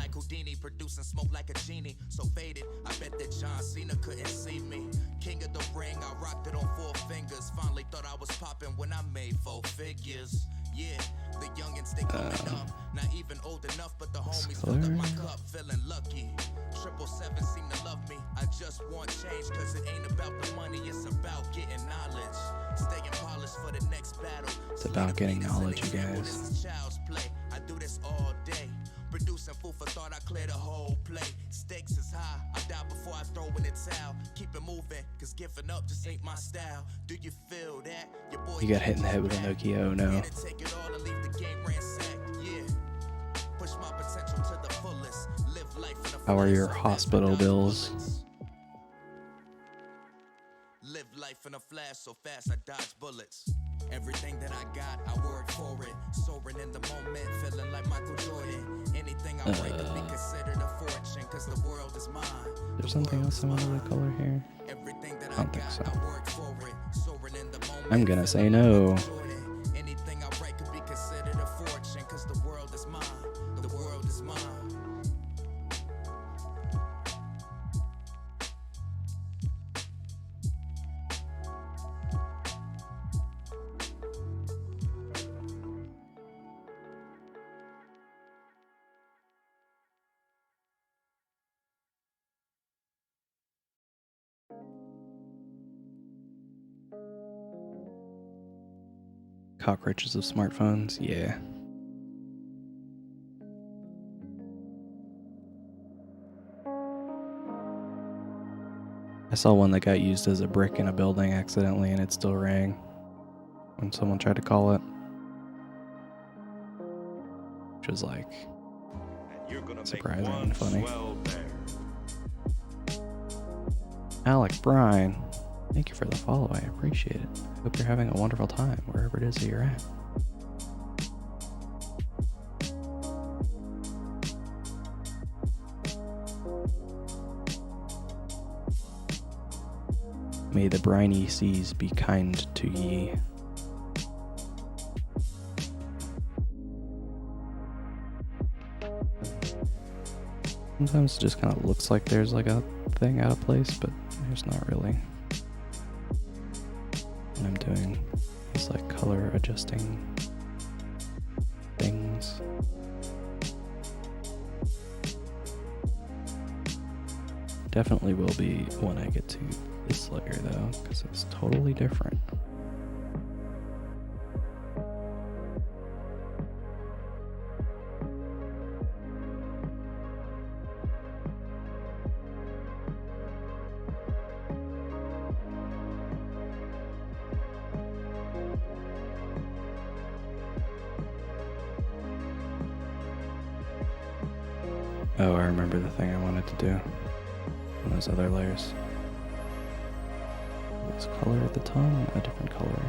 It's about getting knowledge, you guys. I do this all day. Producing food for thought, I clear the whole plate. Stakes is high, I die before I throw in the towel. Keep it moving, cause giving up just ain't my style. Do you feel that? Your boy You got hit in the head with a Nokia, oh no. take it all and leave the game ransacked, yeah. Push my potential to the fullest. Live life in a How are your hospital bills? Live life in a flash so fast I dodge bullets. Everything that I got, I work for it. Soaring in the moment, feeling like Michael Jordan. Anything I write could be considered a fortune, cause the world is mine. There's something else I want to color here. Everything that I don't think so. I work for it. Soaring in the moment, I'm gonna say no. anything I write could be considered a fortune, cause the world is mine. The world is mine. Cockroaches of smartphones, yeah. I saw one that got used as a brick in a building accidentally and it still rang when someone tried to call it. Which was like surprising and funny. Alec Bryan, thank you for the follow, I appreciate it. Hope you're having a wonderful time wherever it is that you're at. May the briny seas be kind to ye. Sometimes it just kind of looks like there's like a thing out of place, but there's not really. And I'm doing these like color adjusting things. Definitely will be when I get to this layer though, because it's totally different. Oh, I remember the thing I wanted to do on those other layers. It was color at the tongue, a different color.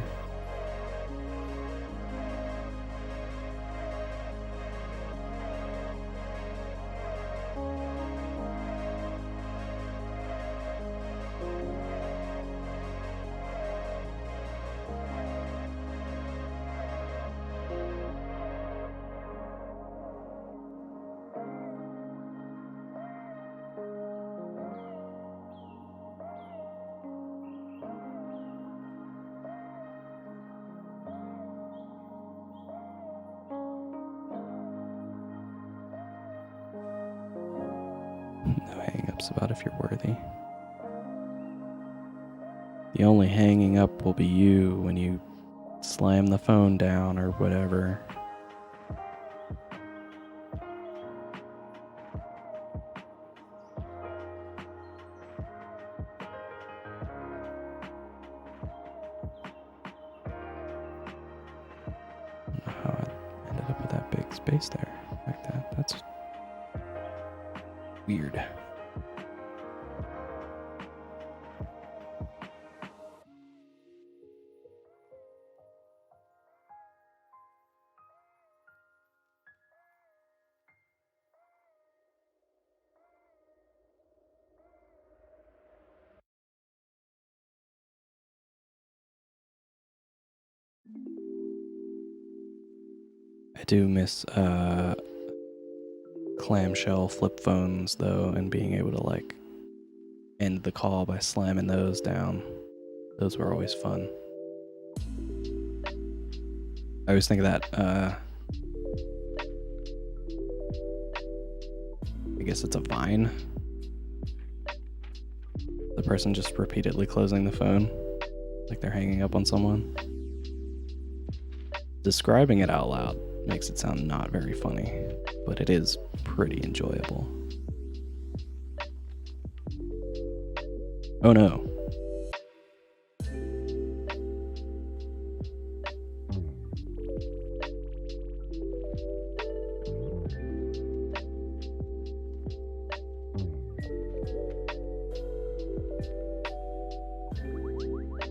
No hang-ups about if you're worthy. The only hanging up will be you when you slam the phone down or whatever. I don't know how I ended up with that big space there like that. That's weird. I do miss clamshell flip phones though, and being able to like end the call by slamming those down. Those were always fun. I always think of that, I guess it's a Vine. The person just repeatedly closing the phone, like they're hanging up on someone. Describing it out loud makes it sound not very funny, but it is pretty enjoyable. Oh no.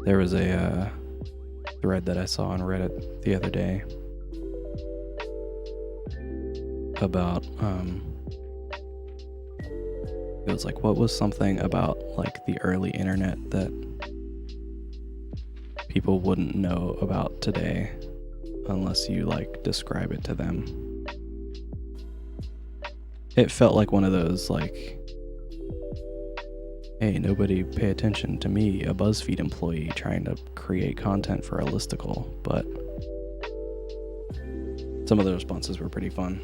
There was a thread that I saw on Reddit the other day about it was like, what was something about like the early internet that people wouldn't know about today unless you like describe it to them. It felt like one of those like, hey, nobody pay attention to me, a BuzzFeed employee trying to create content for a listicle, but some of the responses were pretty fun.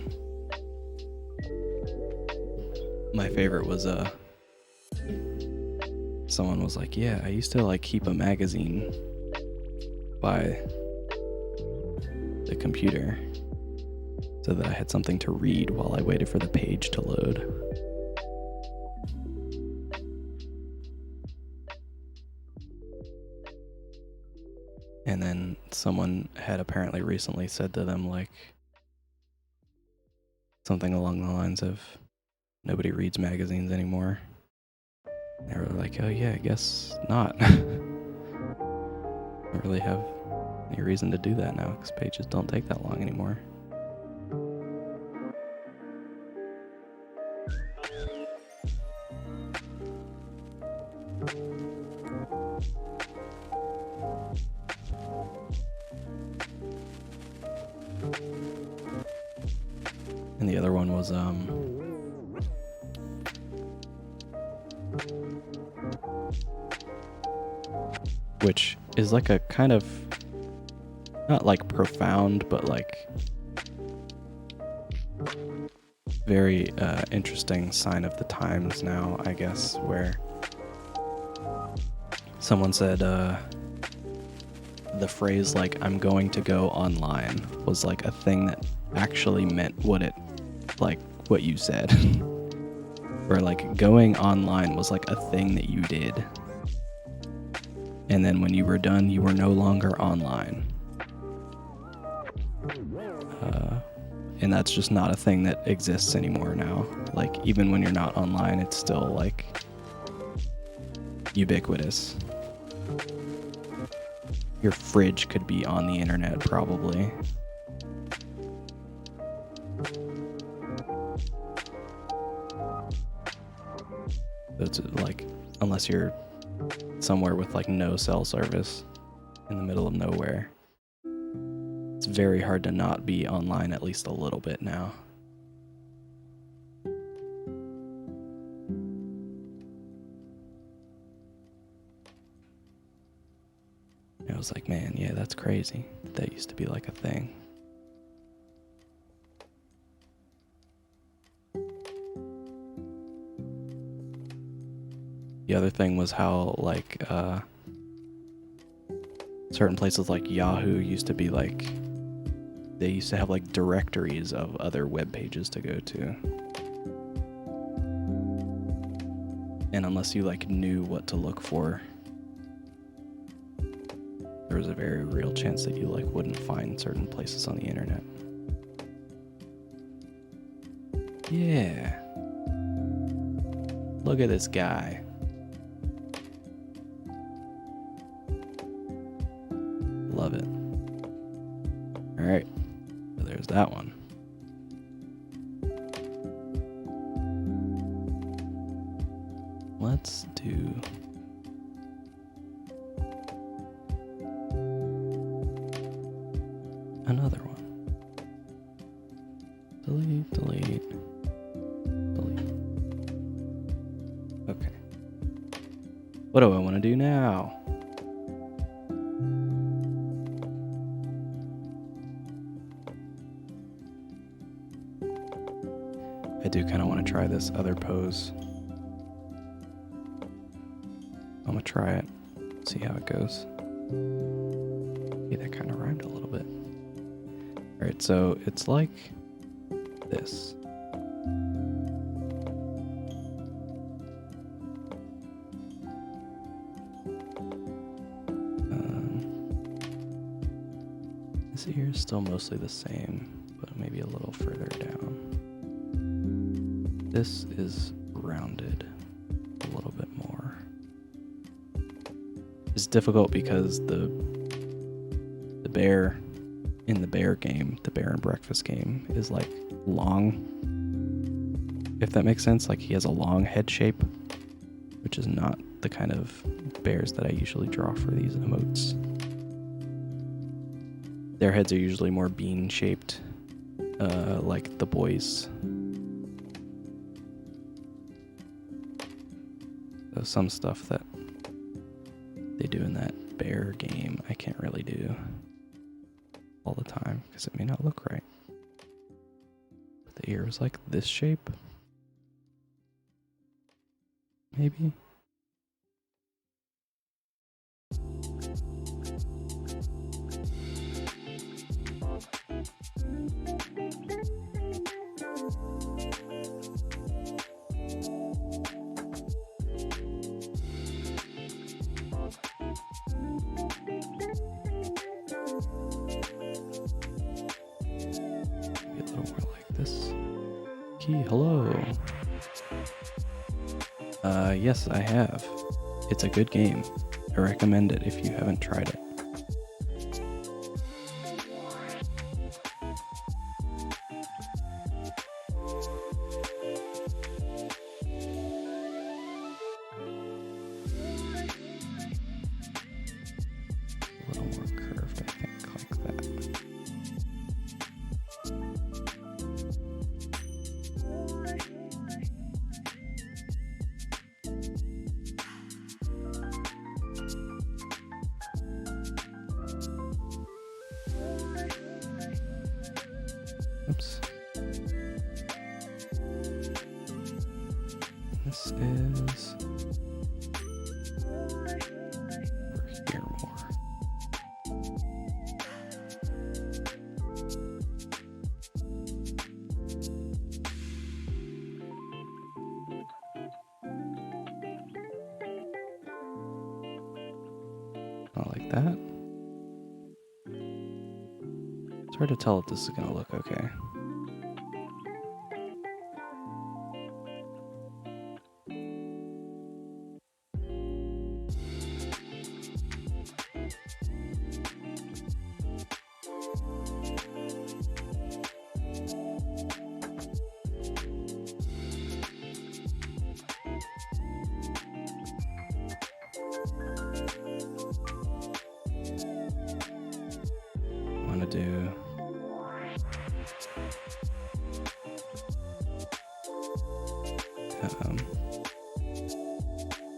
My favorite was someone was like, yeah, I used to like keep a magazine by the computer so that I had something to read while I waited for the page to load. And then someone had apparently recently said to them like something along the lines of, nobody reads magazines anymore. And they were like, oh yeah, I guess not. I don't really have any reason to do that now because pages don't take that long anymore. And the other one was which is like a kind of not like profound, but like very interesting sign of the times now, I guess, where someone said the phrase like I'm going to go online was like a thing that actually meant what you said. Or like going online was like a thing that you did. And then when you were done, you were no longer online. And that's just not a thing that exists anymore now. Like, even when you're not online, it's still like ubiquitous. Your fridge could be on the internet, probably. So it's like, unless you're somewhere with like no cell service in the middle of nowhere, it's very hard to not be online at least a little bit now. I was like, man, yeah, that's crazy. That used to be like a thing. The other thing was how like certain places like Yahoo used to be like, they used to have like directories of other web pages to go to. And unless you like knew what to look for, there was a very real chance that you like wouldn't find certain places on the internet. Yeah. Look at this guy. Love it. Alright. So there's that one. Let's do another one. Delete, delete, delete. Okay. What do I want to do now? I do kind of want to try this other pose. I'm going to try it, see how it goes. Yeah, that kind of rhymed a little bit. Alright, so it's like this. This ear is still mostly the same, but maybe a little further down. This is rounded a little bit more. It's difficult because the bear in the bear game, the bear and breakfast game, is like long. If that makes sense, like he has a long head shape, which is not the kind of bears that I usually draw for these emotes. Their heads are usually more bean shaped, like the boys. So some stuff that they do in that bear game, I can't really do all the time because it may not look right. But the ear is like this shape. Maybe. Maybe a little more like this. Key, hello. Yes, I have. It's a good game. I recommend it if you haven't tried it. A little more curved, I think, like that. Oops. This is over here more. Not like that. It's hard to tell if this is gonna look okay. Want to do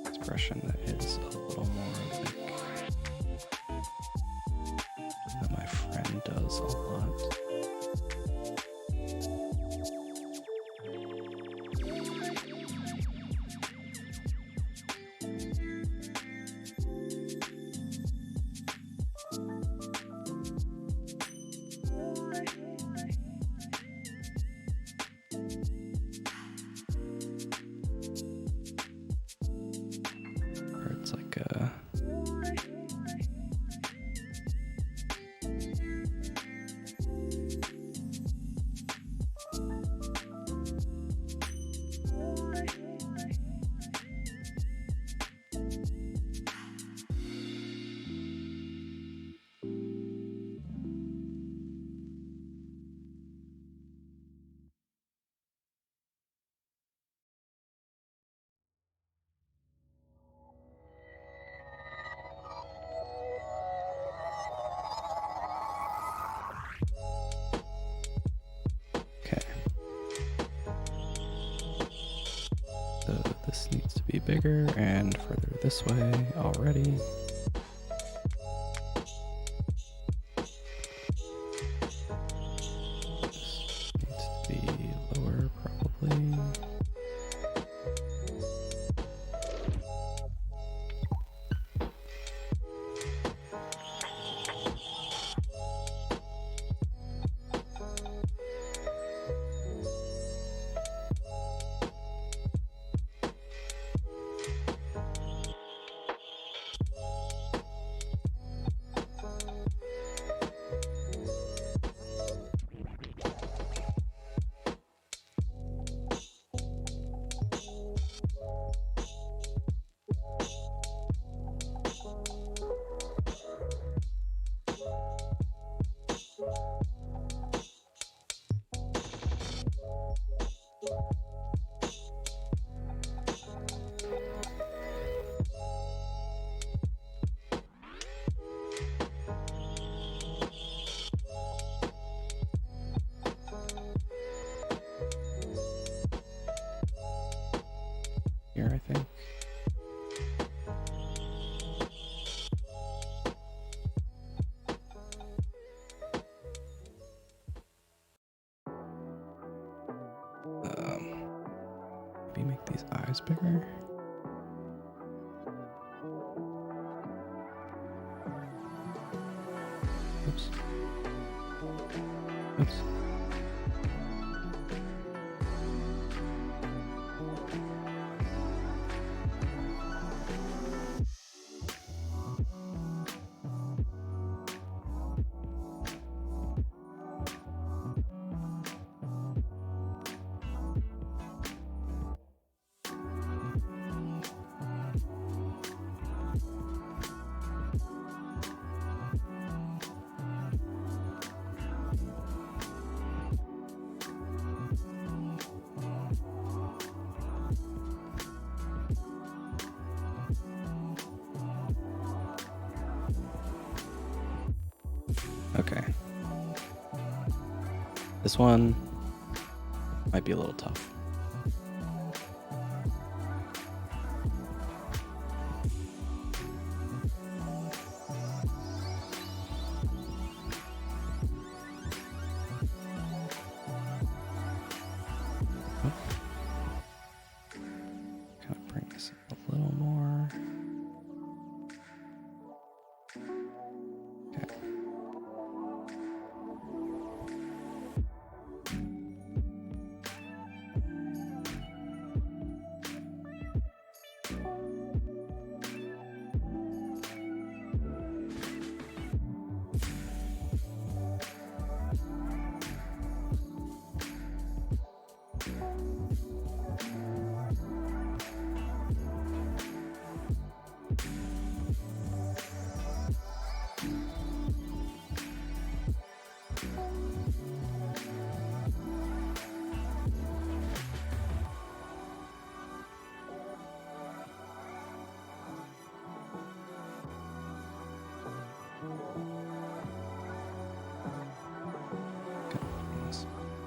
expression that is a little more like that my friend does a lot. Where it's like a bigger and further this way already. This needs to be lower probably. Here, I think. Maybe make these eyes bigger. Oops. Oops. Okay. This one might be a little tough. Kind of bring this up a little more. Okay.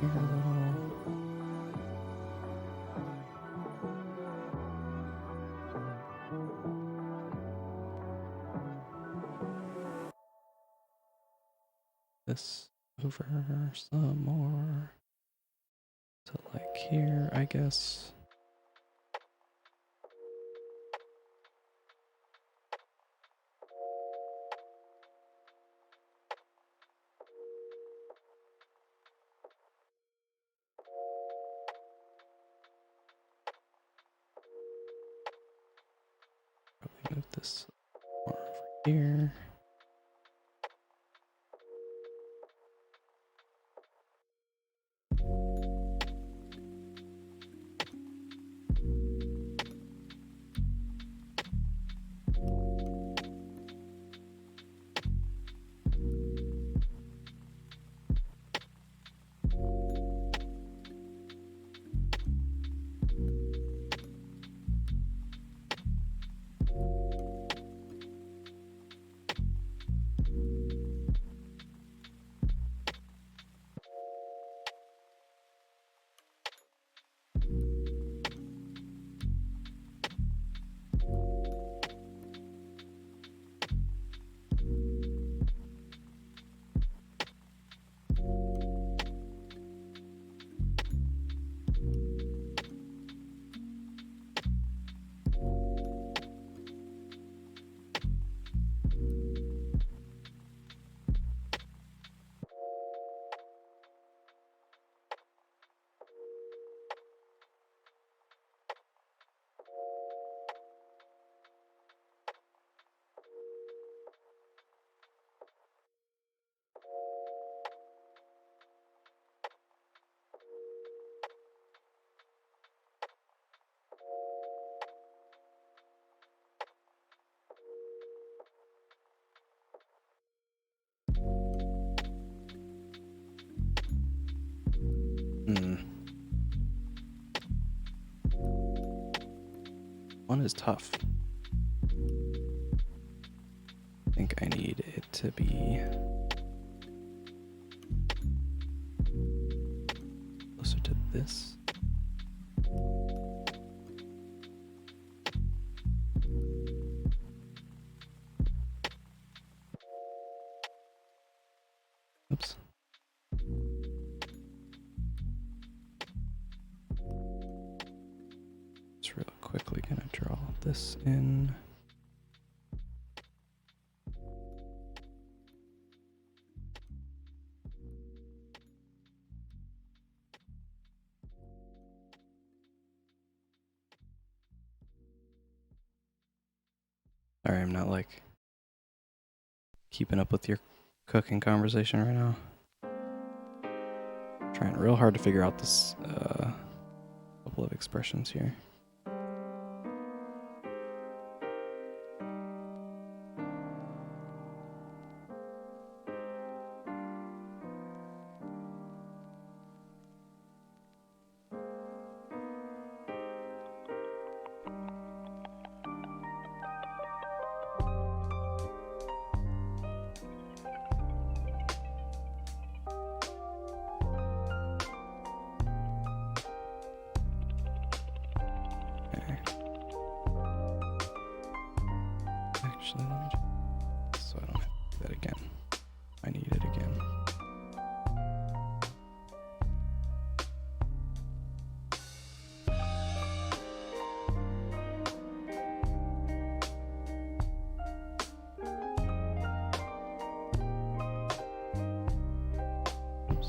Here a little. This over some more to like here, I guess. Probably move this more over here. One is tough. I think I need it to be closer to this. Oops. Just real quickly gonna draw this in. Sorry, I'm not like keeping up with your cooking conversation right now. Trying real hard to figure out this couple of expressions here. Actually, let me just, so I don't have to do that again. I need it again. Oops.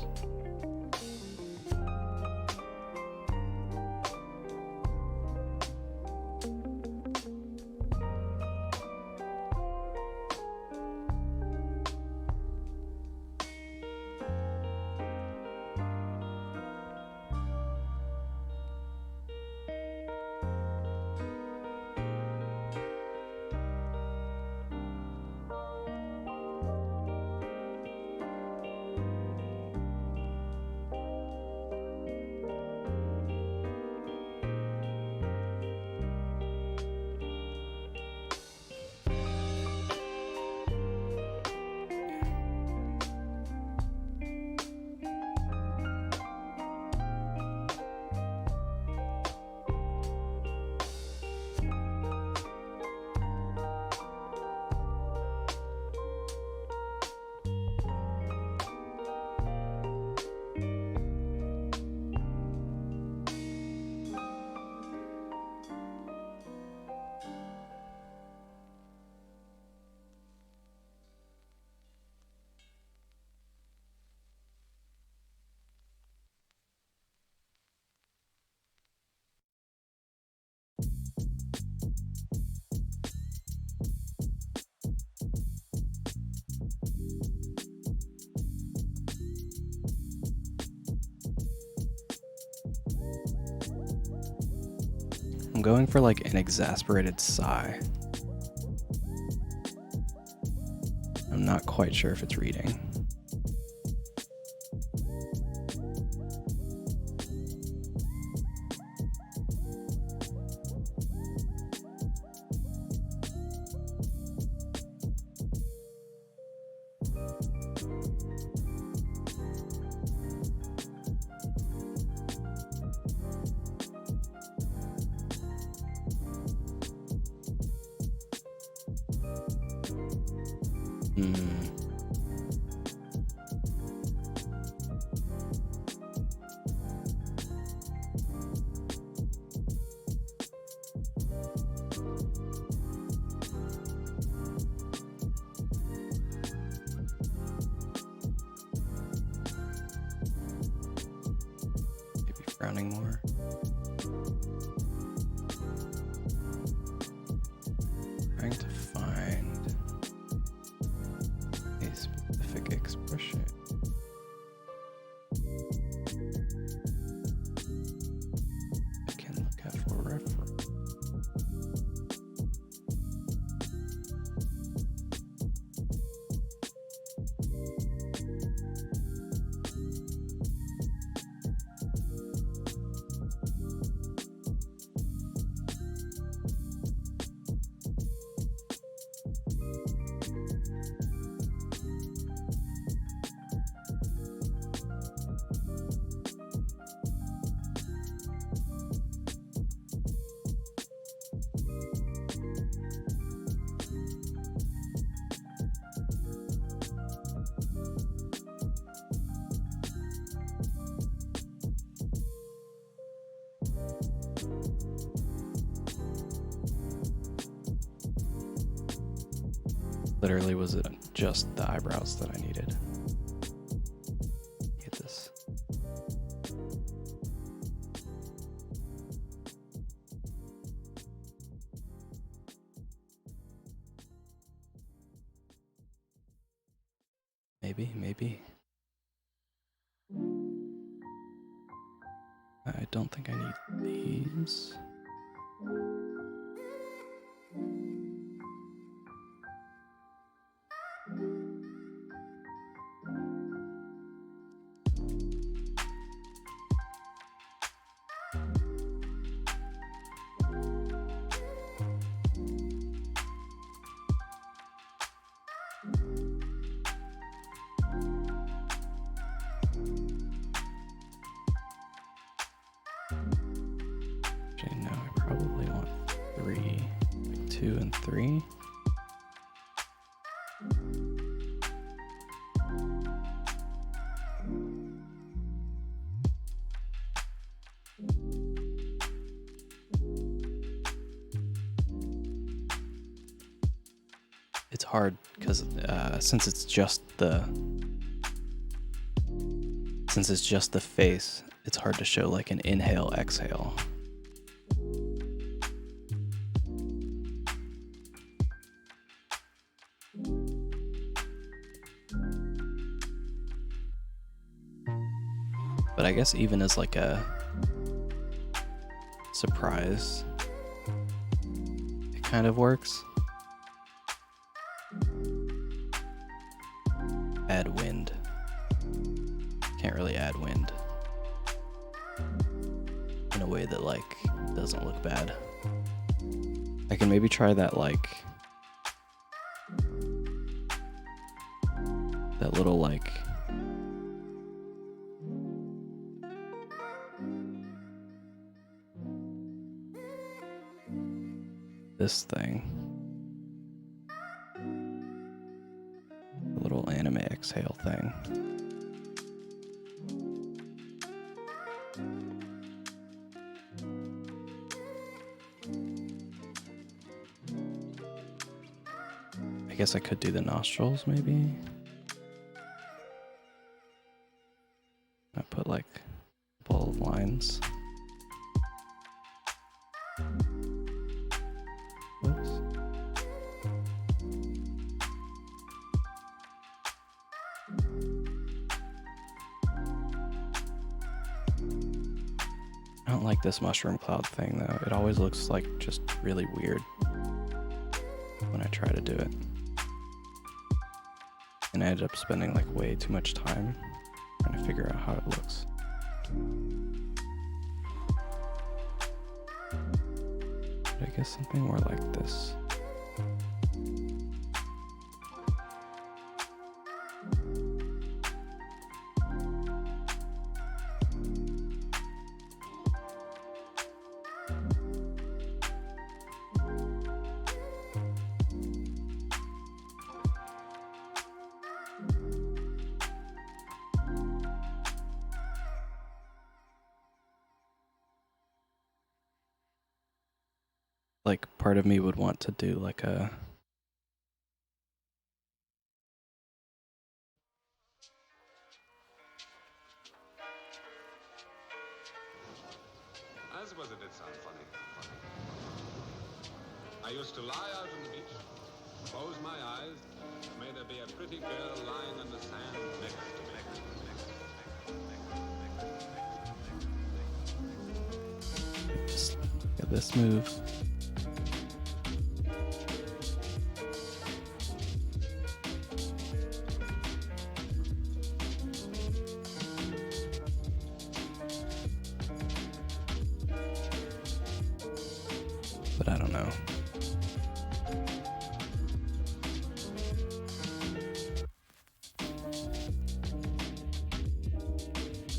I'm going for like an exasperated sigh. I'm not quite sure if it's reading. Frowning more. Trying to find a specific expression. I can look at for reference. Literally, was it just the eyebrows that I needed? Get this. Maybe. I don't think I need these. Actually, no, I probably want 3, 2 and 3. It's hard because since it's just the face, it's hard to show like an inhale, exhale. But I guess even as like a surprise, it kind of works. Add wind. Can't really add wind in a way that like doesn't look bad. I can maybe try that like that little like this thing. A little anime exhale thing. I guess I could do the nostrils maybe. I put like a couple of lines. Whoops. I don't like this mushroom cloud thing though. It always looks like just really weird when I try to do it. And I ended up spending like way too much time trying to figure out how it looks. But I guess something more like this. Like part of me would want to do like a I suppose it did sound funny. I used to lie out on the beach, close my eyes, may there be a pretty girl lying on the sand next to me. just get this move. But I don't know.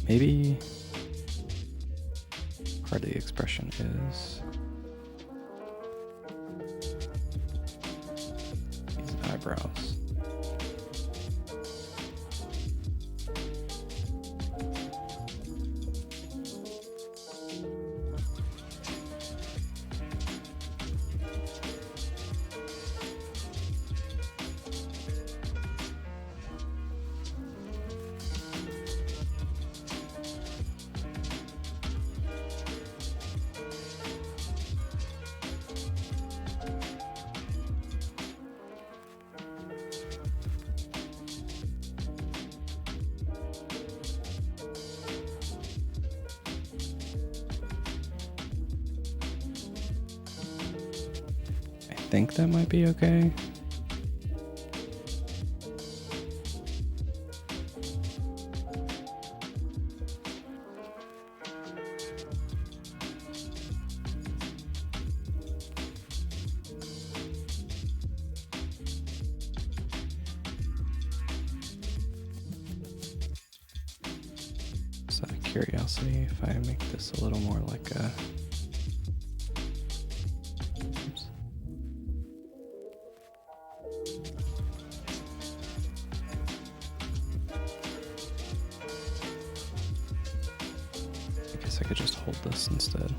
Maybe part of the expression is these eyebrows. think that might be okay. Just out of curiosity, if I make this a little more like a... Oops. I guess I could just hold this instead.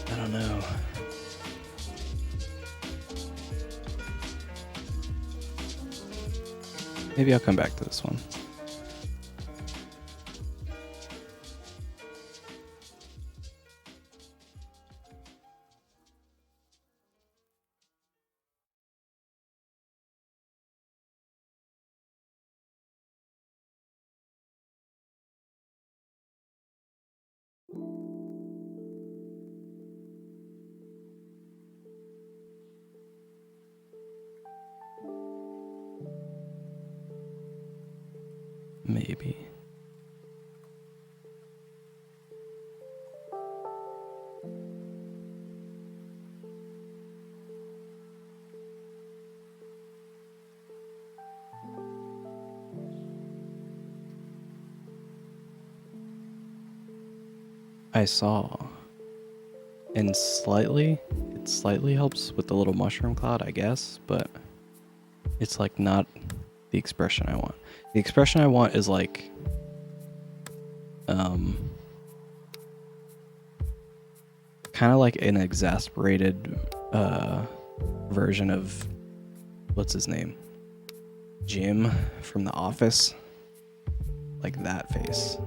I don't know. Maybe I'll come back to this one. Maybe. I saw, and it slightly helps with the little mushroom cloud, I guess, but it's like not the expression I want. The expression I want is like, kind of like an exasperated version of, what's his name? Jim from The Office. Like that face.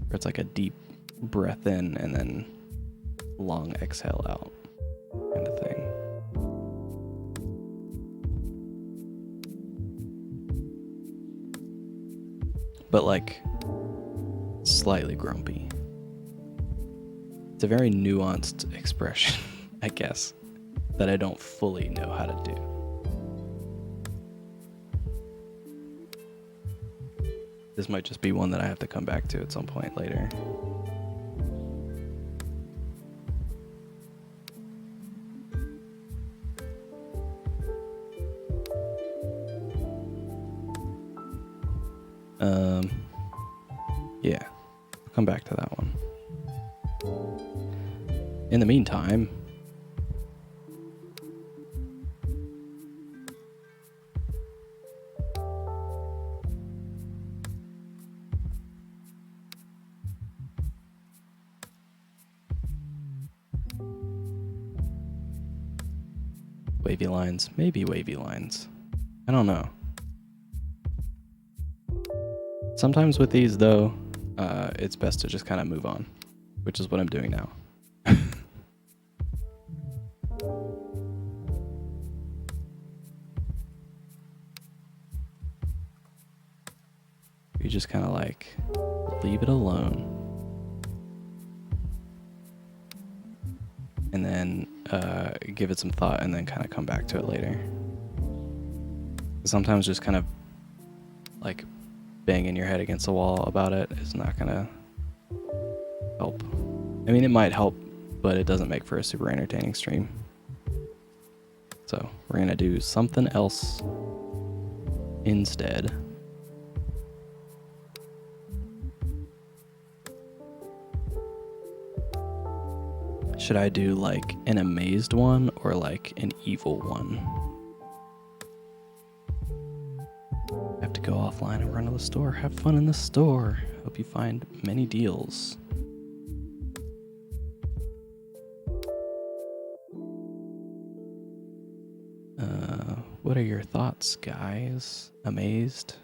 Where it's like a deep breath in and then long exhale out kind of thing. But like slightly grumpy. It's a very nuanced expression, I guess, that I don't fully know how to do. This might just be one that I have to come back to at some point later. Yeah, I'll come back to that one. In the meantime, wavy lines, maybe wavy lines. I don't know. Sometimes with these, though, it's best to just kind of move on, which is what I'm doing now. You just kind of like leave it alone. And then give it some thought and then kind of come back to it later. Sometimes just kind of like banging your head against the wall about it is not gonna help. I mean, it might help, but it doesn't make for a super entertaining stream. So we're gonna do something else instead. Should I do like an amazed one or like an evil one? I have to go offline and run to the store. Have fun in the store. Hope you find many deals. What are your thoughts, guys? Amazed?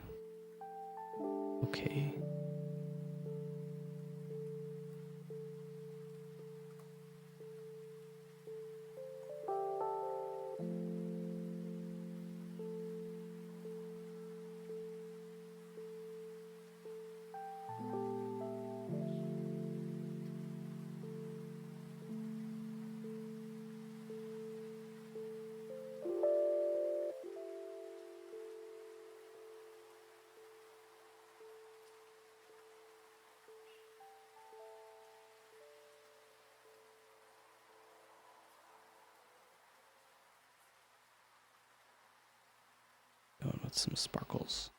Okay. add some sparkles.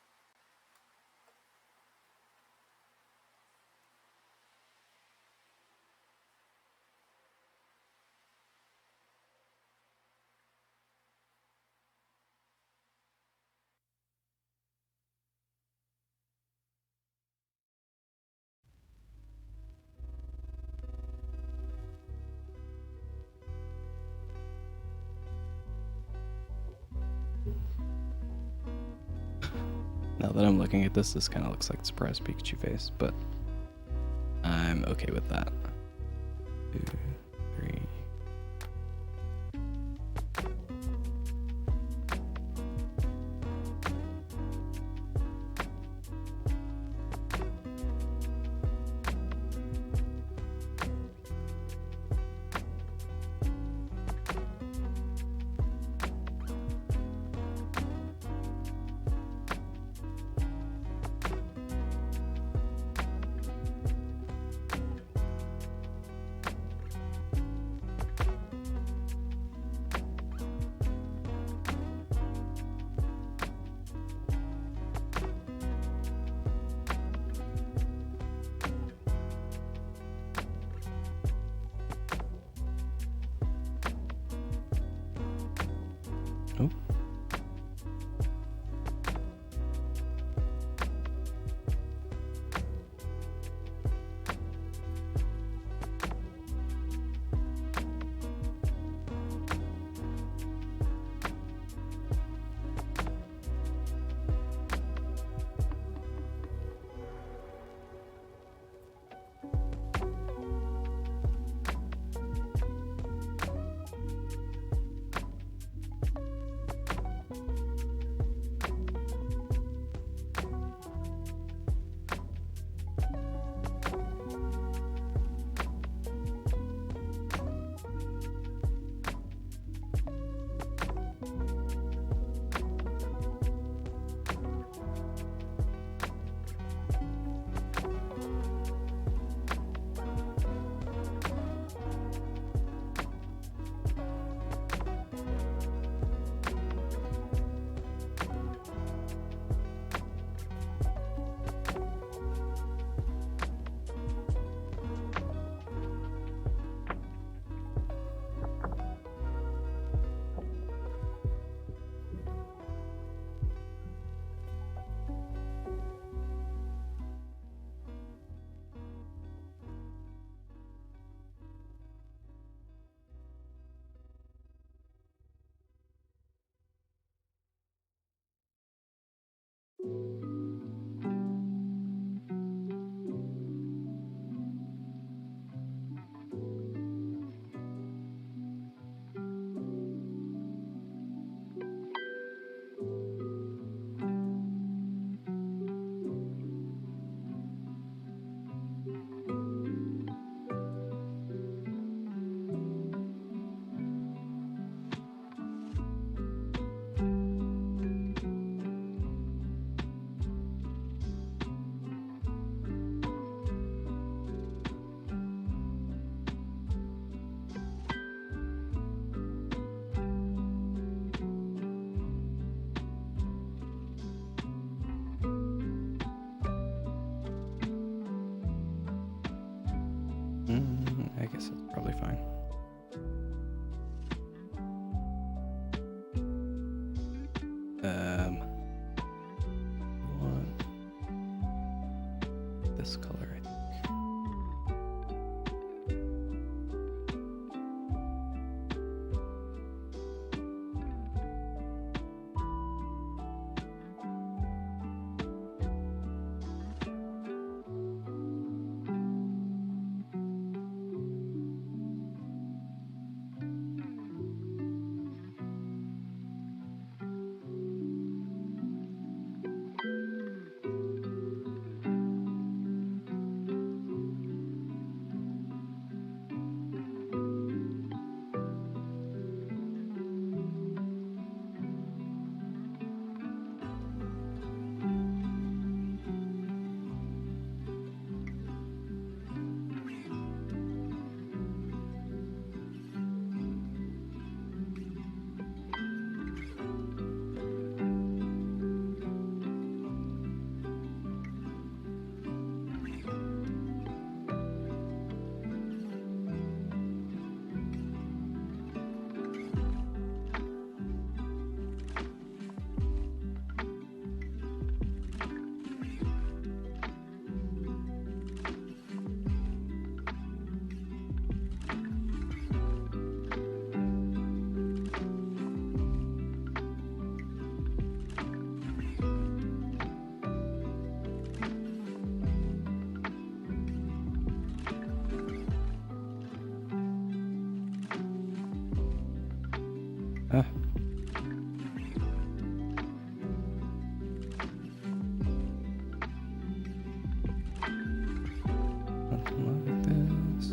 Now that I'm looking at this, this kind of looks like the surprise Pikachu face, but I'm okay with that. 2, 3. Oh. I guess that's probably fine. Want this color, I think. like this.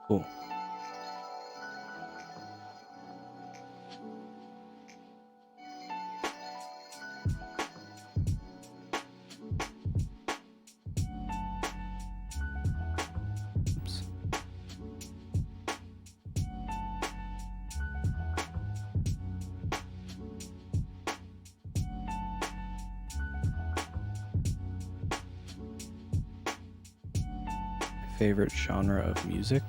Cool. Oops. My favorite genre of music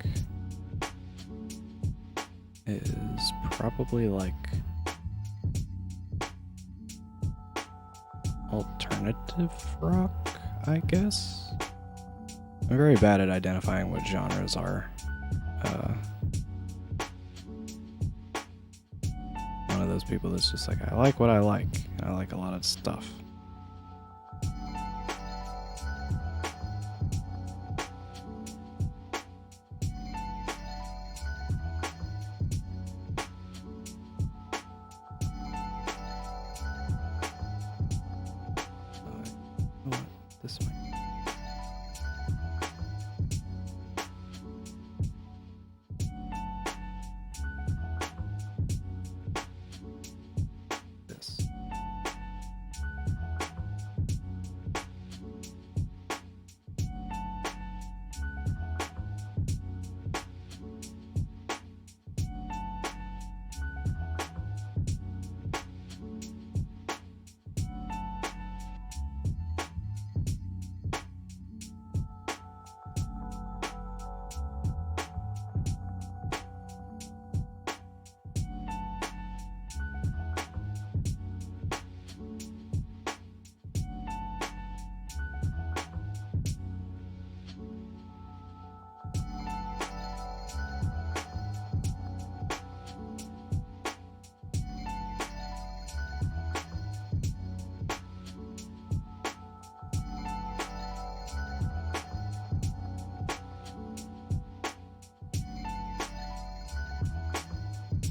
is probably like alternative rock, I guess. I'm very bad at identifying what genres are. One of those people that's just like, I like what I like, and I like a lot of stuff. This way. This.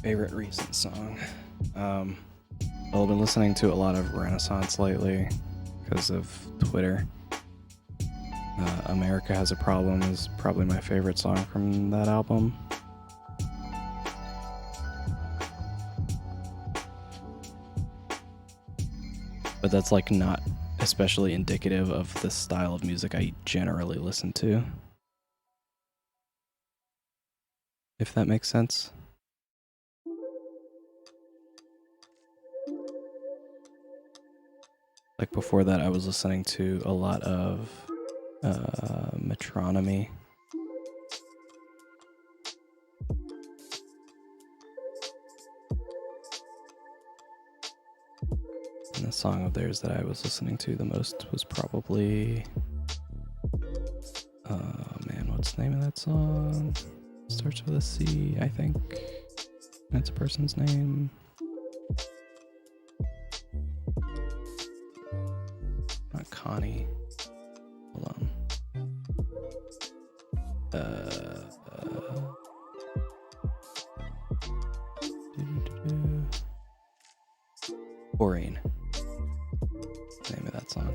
Favorite recent song. Well, I've been listening to a lot of Renaissance lately because of Twitter. America Has a Problem is probably my favorite song from that album. But that's like not especially indicative of the style of music I generally listen to. If that makes sense. Like before that, I was listening to a lot of Metronomy. And the song of theirs that I was listening to the most was probably... man, what's the name of that song? Starts with a C, I think. And it's a person's name. Not Connie. Hold on. Maureen. Name of that song.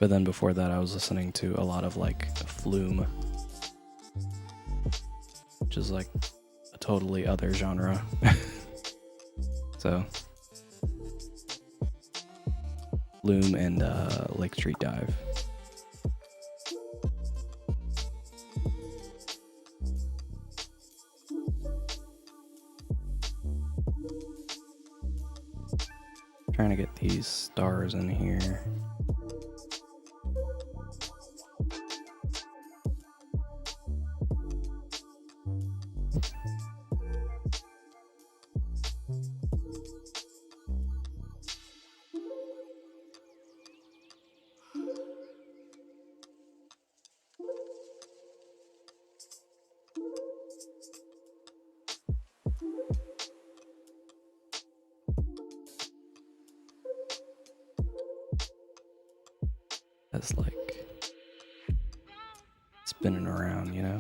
But then before that, I was listening to a lot of like Flume, which is like a totally other genre. So Flume and Lake Street Dive. Trying to get these stars in here. That's like spinning around, you know?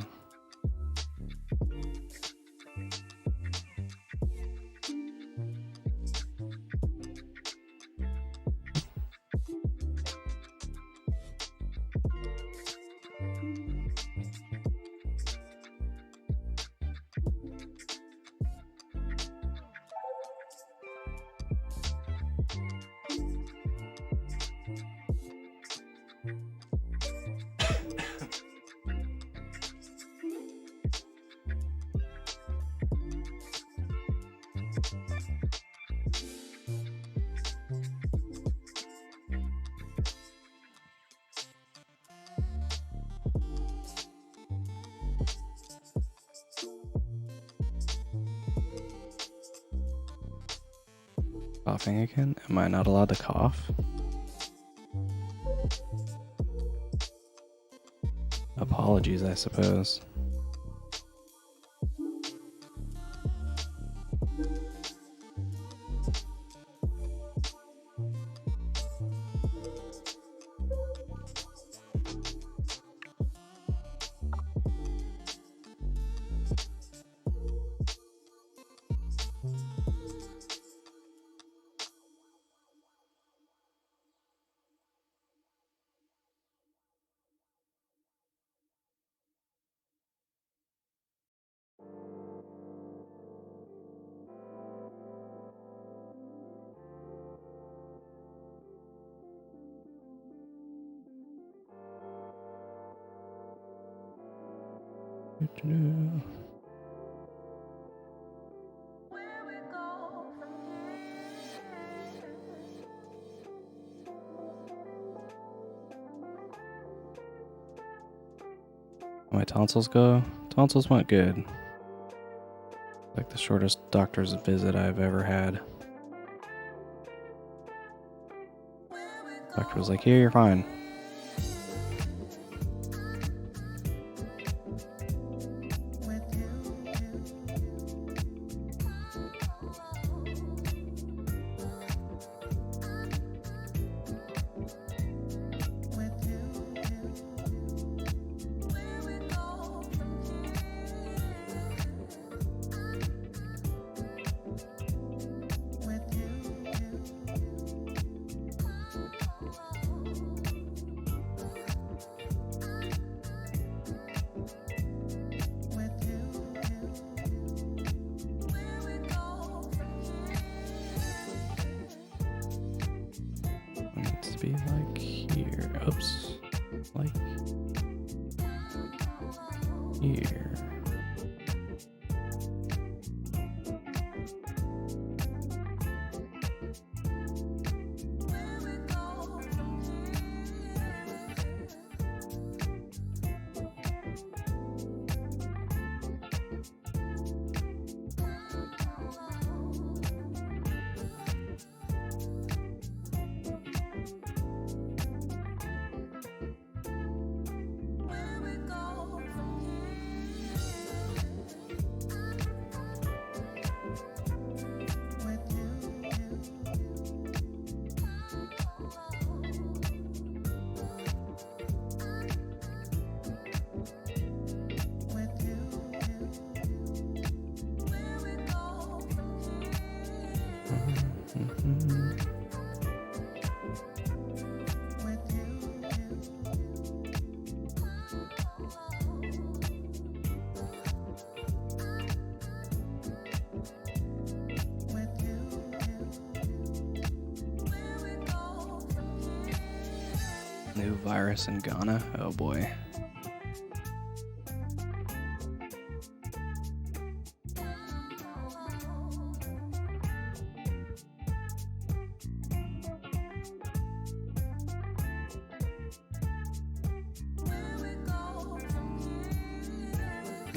Coughing again? Am I not allowed to cough? Apologies, I suppose. My tonsils go? Tonsils went good. Like the shortest doctor's visit I've ever had. Doctor was like, "Here, you're fine." Be like here. Oops. Like here. New virus in Ghana? Oh boy.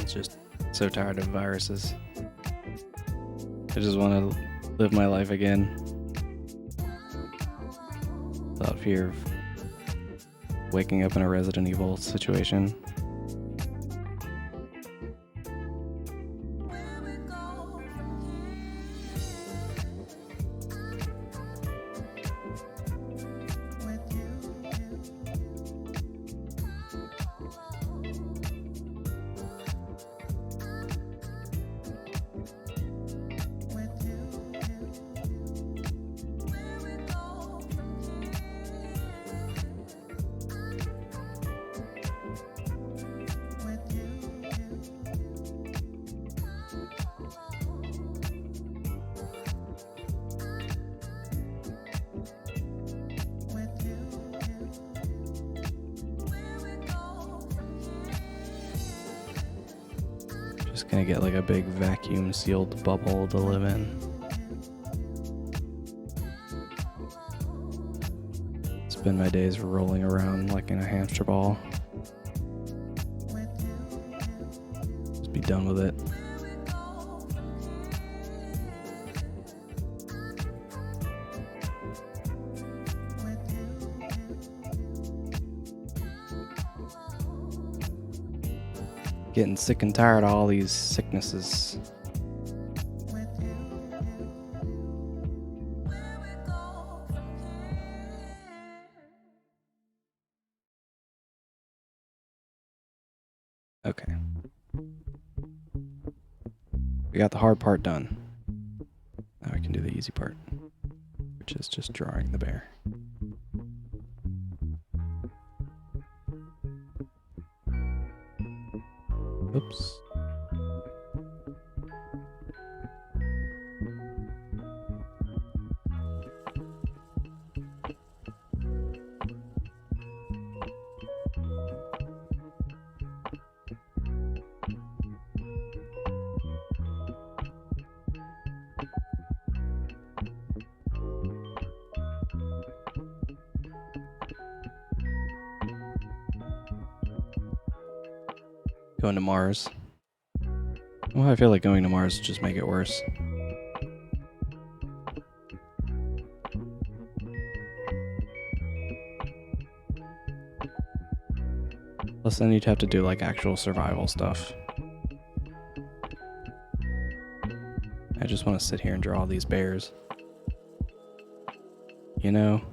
Just so tired of viruses. I just want to live my life again without fear of waking up in a Resident Evil situation. Just gonna get like a big vacuum sealed bubble to live in. Spend my days rolling around like in a hamster ball. Just be done with it. Getting sick and tired of all these sicknesses. Okay. We got the hard part done. Now we can do the easy part, which is just drawing the bear. Oops. Going to Mars. Well, I feel like going to Mars would just make it worse. Plus then you'd have to do like actual survival stuff. I just want to sit here and draw all these bears. You know?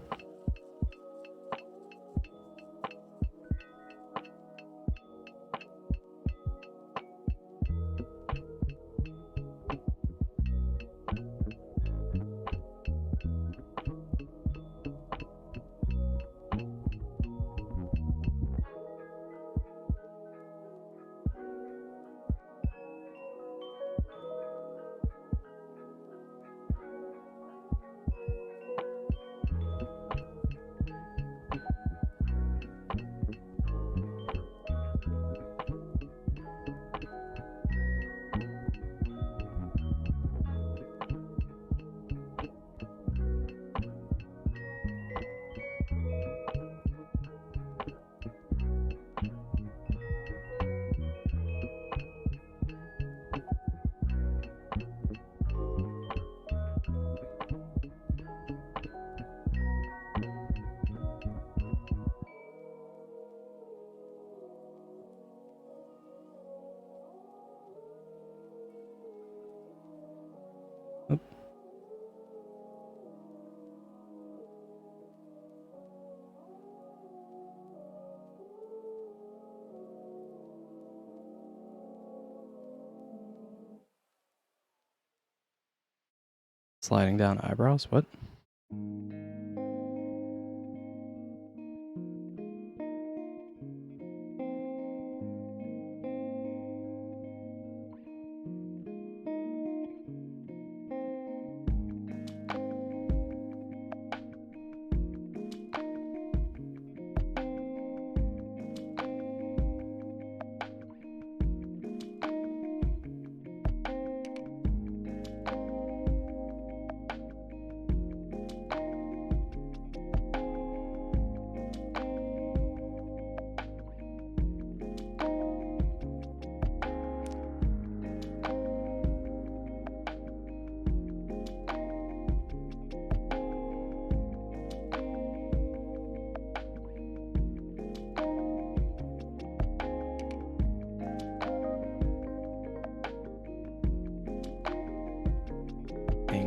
Sliding down eyebrows? What?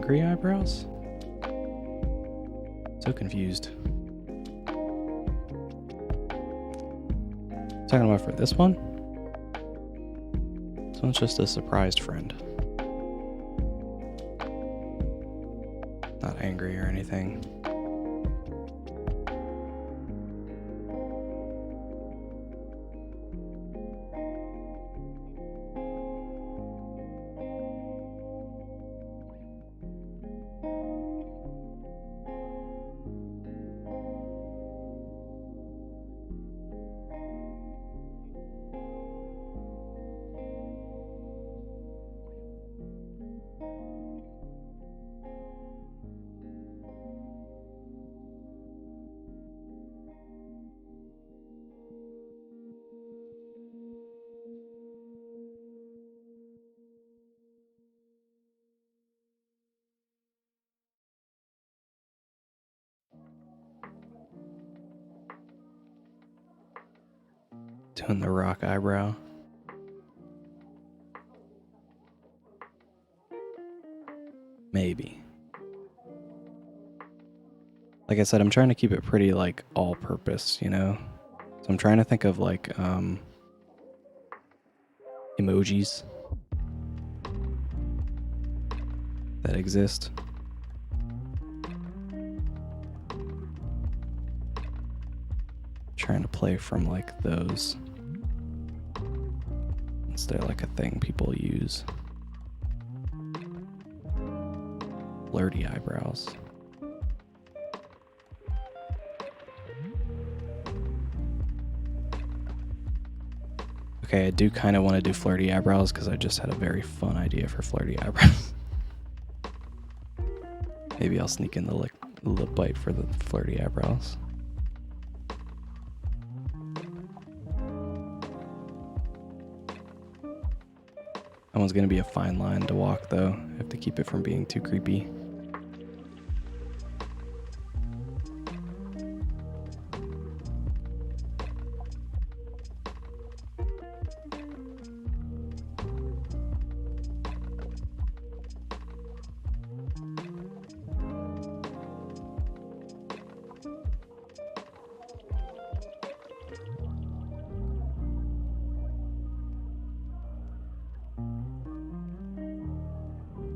angry eyebrows? So confused. Talking about for this one? This one's just a surprised friend. Not angry or anything. Doing the rock eyebrow. Maybe. Like I said, I'm trying to keep it pretty like all-purpose, you know? So I'm trying to think of like emojis that exist. Trying to play from like those. Is there like a thing people use? Flirty eyebrows. Okay, I do kind of want to do flirty eyebrows because I just had a very fun idea for flirty eyebrows. Maybe I'll sneak in the lip bite for the flirty eyebrows. That one's going to be a fine line to walk, though. I have to keep it from being too creepy.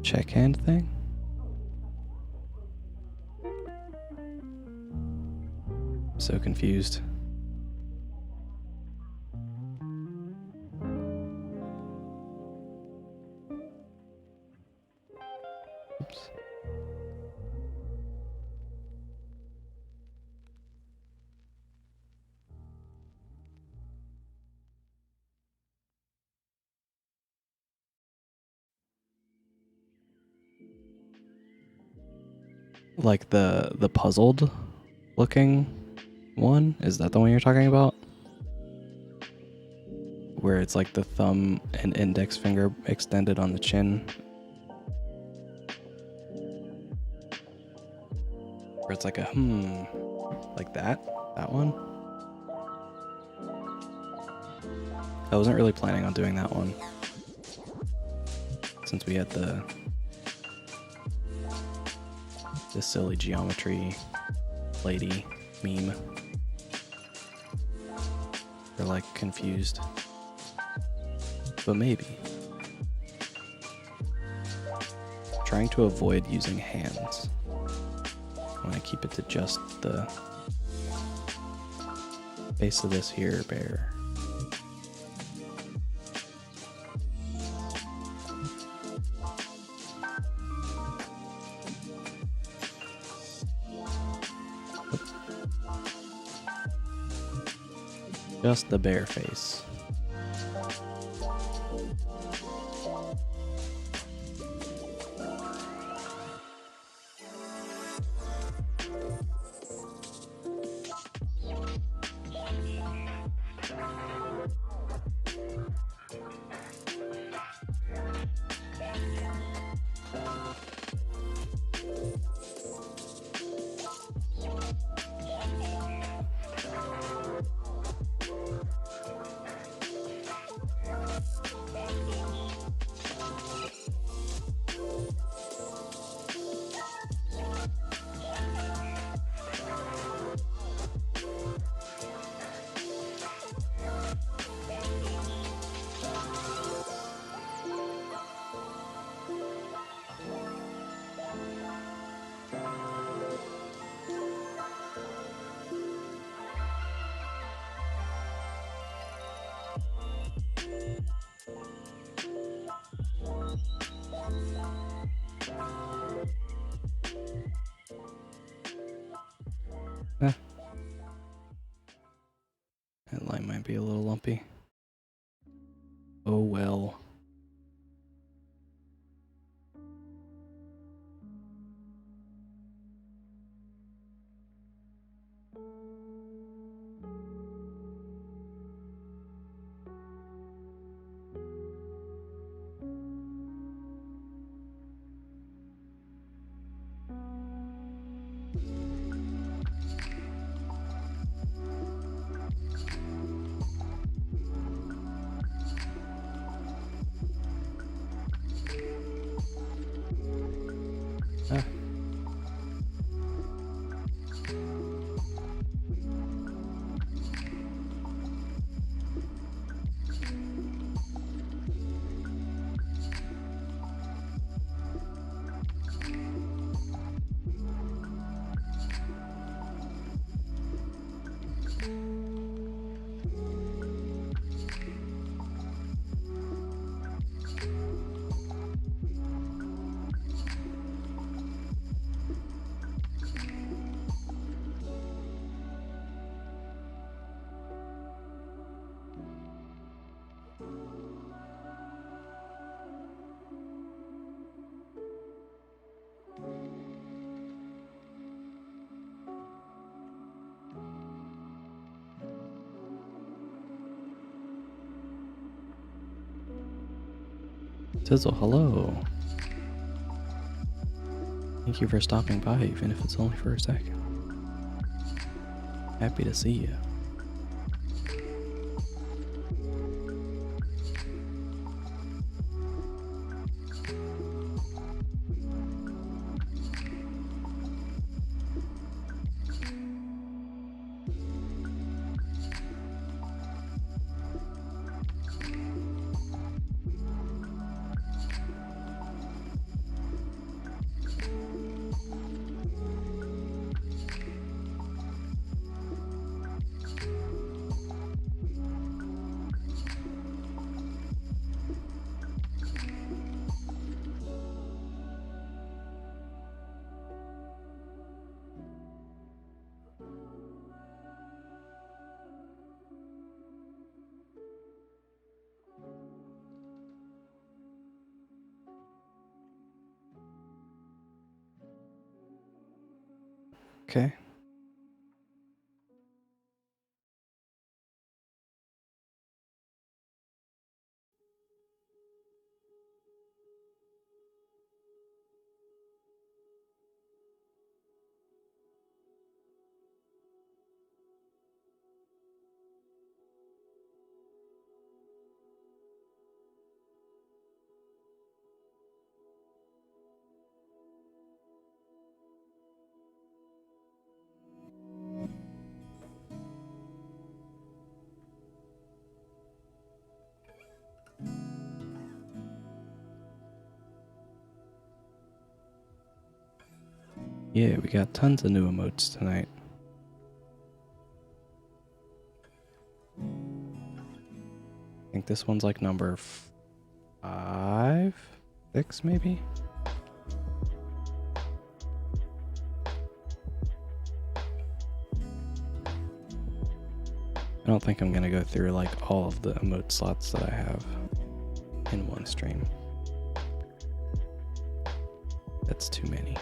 Check hand thing? So confused. Oops. Like the puzzled looking one? Is that the one you're talking about? Where it's like the thumb and index finger extended on the chin. Where it's like a like that one. I wasn't really planning on doing that one, since we had the silly geometry lady meme. They're like confused, but maybe. Trying to avoid using hands. I want to keep it to just the base of this here bear. Just the bear face. be a little lumpy. Oh well. Ah. Tizzle, hello. Thank you for stopping by, even if it's only for a second. Happy to see you. Okay. Yeah, we got tons of new emotes tonight. I think this one's like number 5, 6 maybe? I don't think I'm gonna go through like all of the emote slots that I have in one stream. That's too many.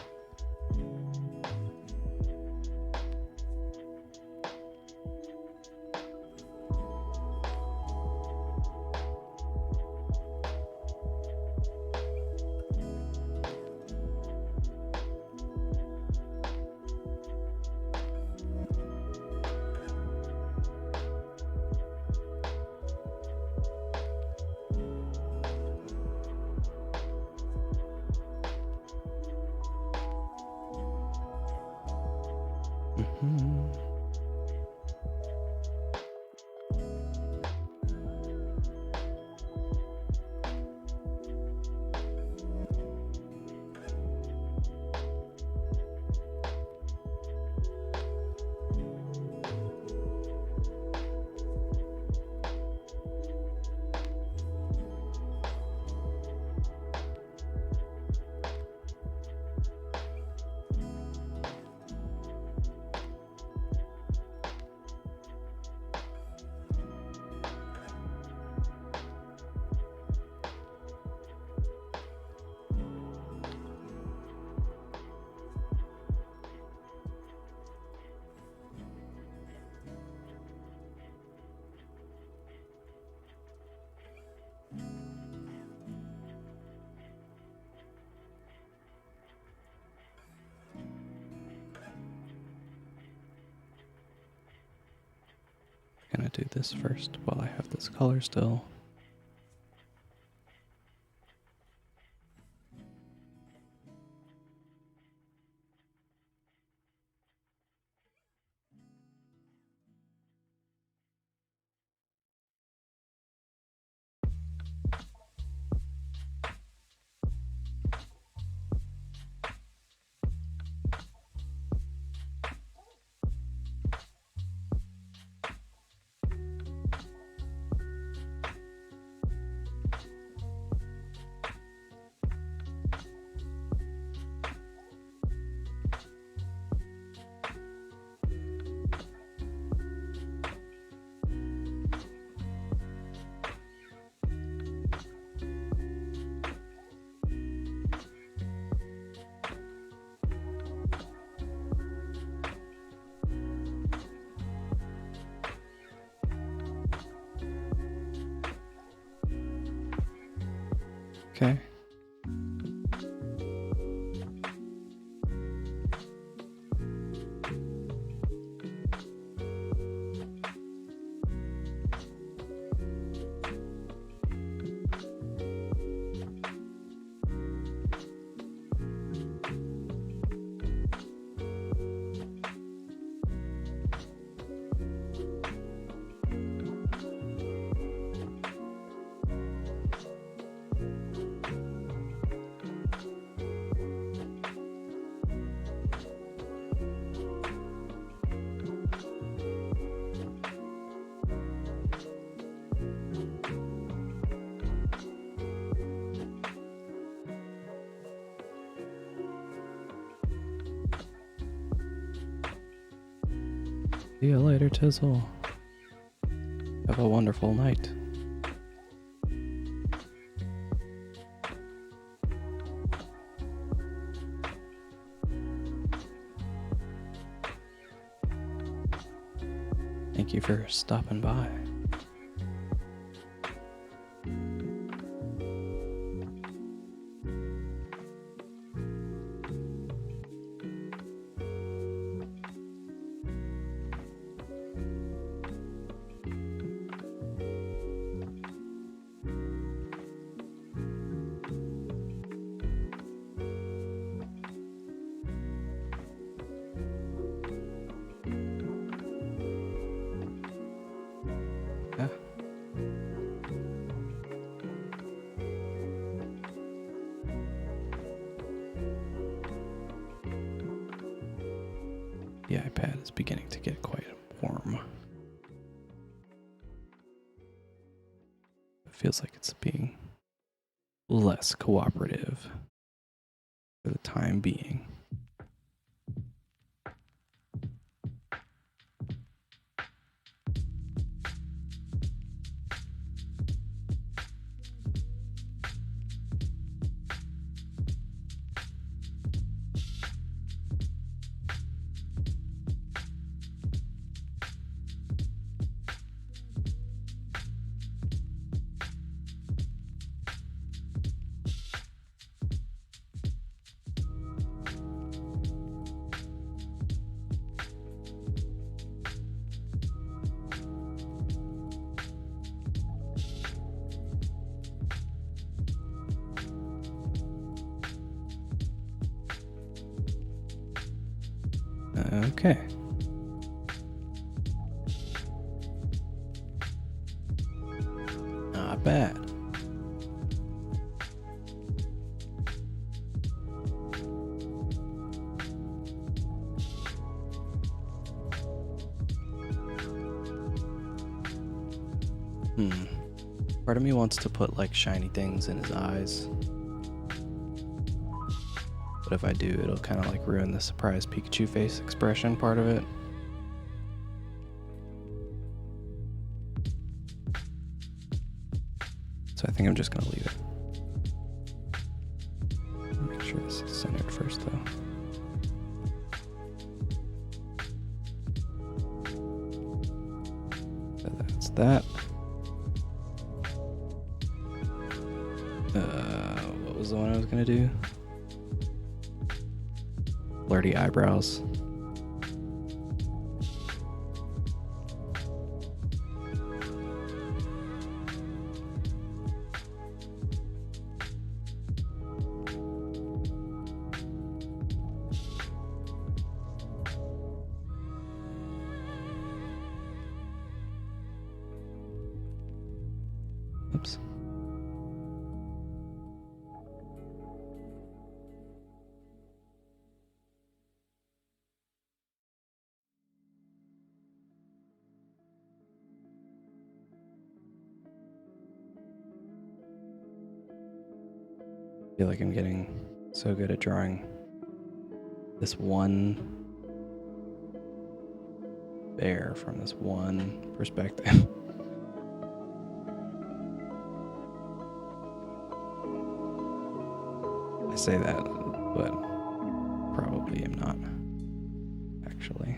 gonna do this first while I have this color still. Okay. See you later, Tizzle. Have a wonderful night. Thank you for stopping by. Yeah. The iPad is beginning to get quite warm. It feels like it's being less cooperative for the time being. Okay. Not bad. Part of me wants to put like shiny things in his eyes. But if I do, it'll kind of like ruin the surprise Pikachu face expression part of it. So I think I'm just gonna leave it. Make sure this is centered first though. So that's that. What was the one I was gonna do? Flirty eyebrows. I feel like I'm getting so good at drawing this one bear from this one perspective. I say that, but probably am not, actually.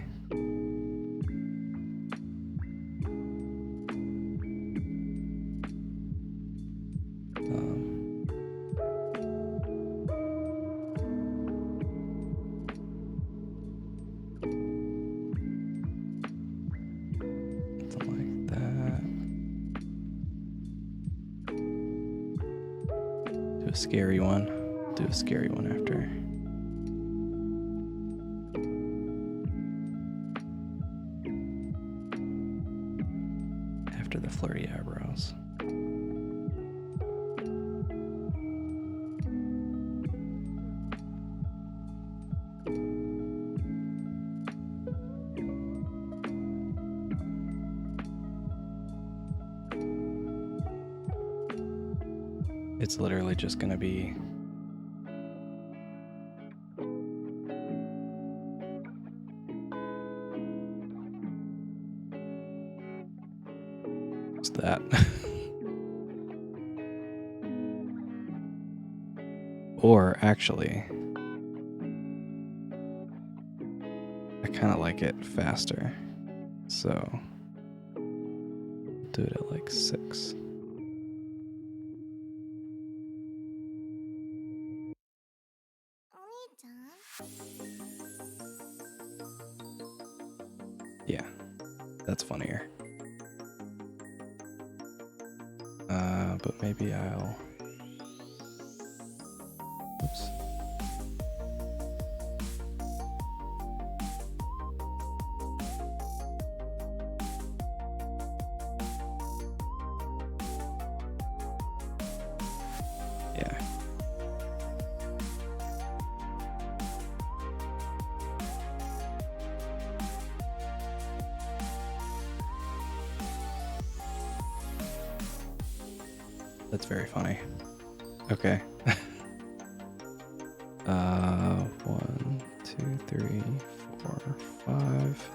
Something like that. Do a scary one. Do a scary one after. After the flirty eyebrows. It's literally just gonna be just that. Or actually, I kind of like it faster. So do it at like 6. Yeah, that's funnier. But maybe I'll... Oops. Yeah. That's very funny. Okay. 1, 2, 3, 4, 5.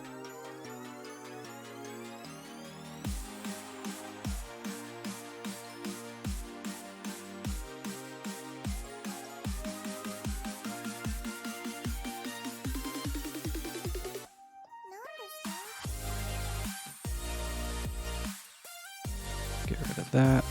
Get rid of that.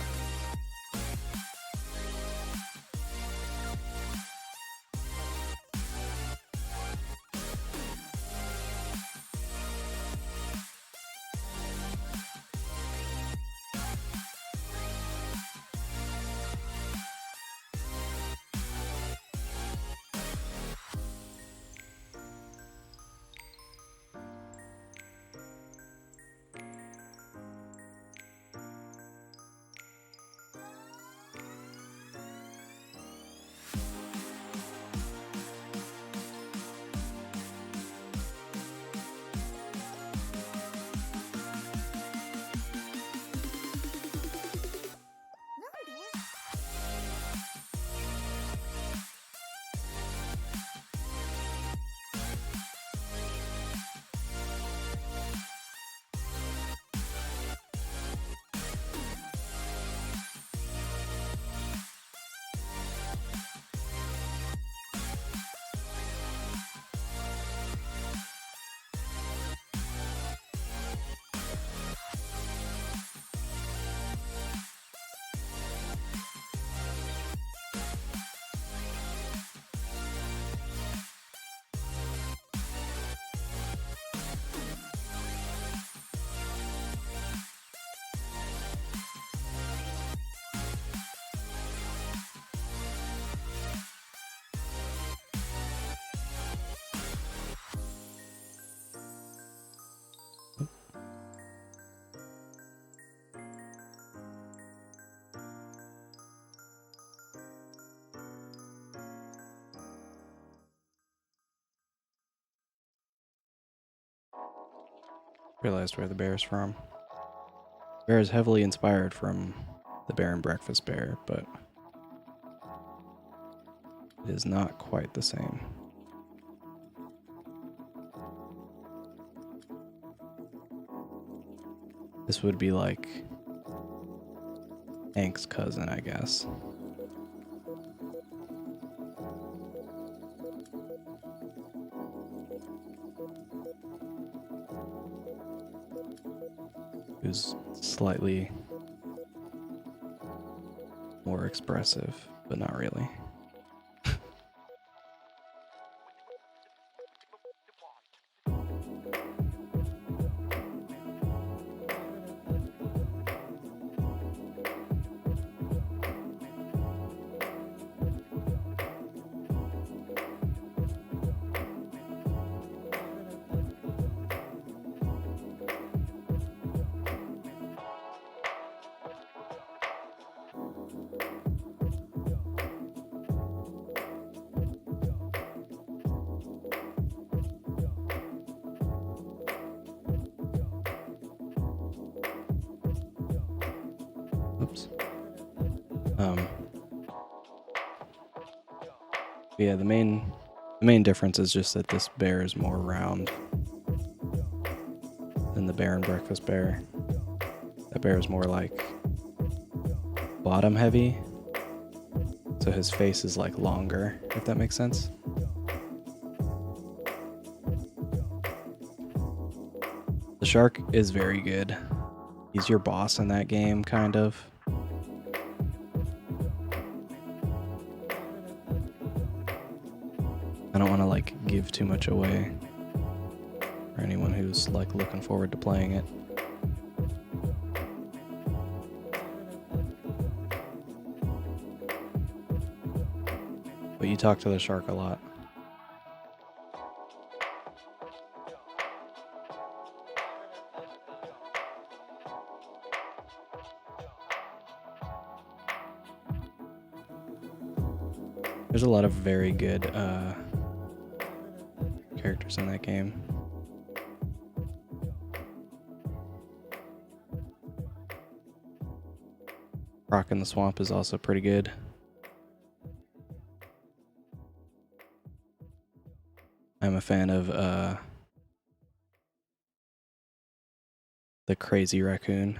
Realized where the bear's from. Bear is heavily inspired from the Bear and Breakfast Bear, but It is not quite the same. This would be like Hank's cousin, I guess. Who's slightly more expressive, but not really. Oops. Yeah, the main difference is just that this bear is more round than the bear in Breakfast Bear. That bear is more like bottom heavy, so his face is like longer, if that makes sense. The shark is very good. He's your boss in that game, kind of. I don't want to like give too much away for anyone who's like looking forward to playing it. But you talk to the shark a lot. There's a lot of very good characters in that game. Rock in the Swamp is also pretty good. I'm a fan of the Crazy Raccoon.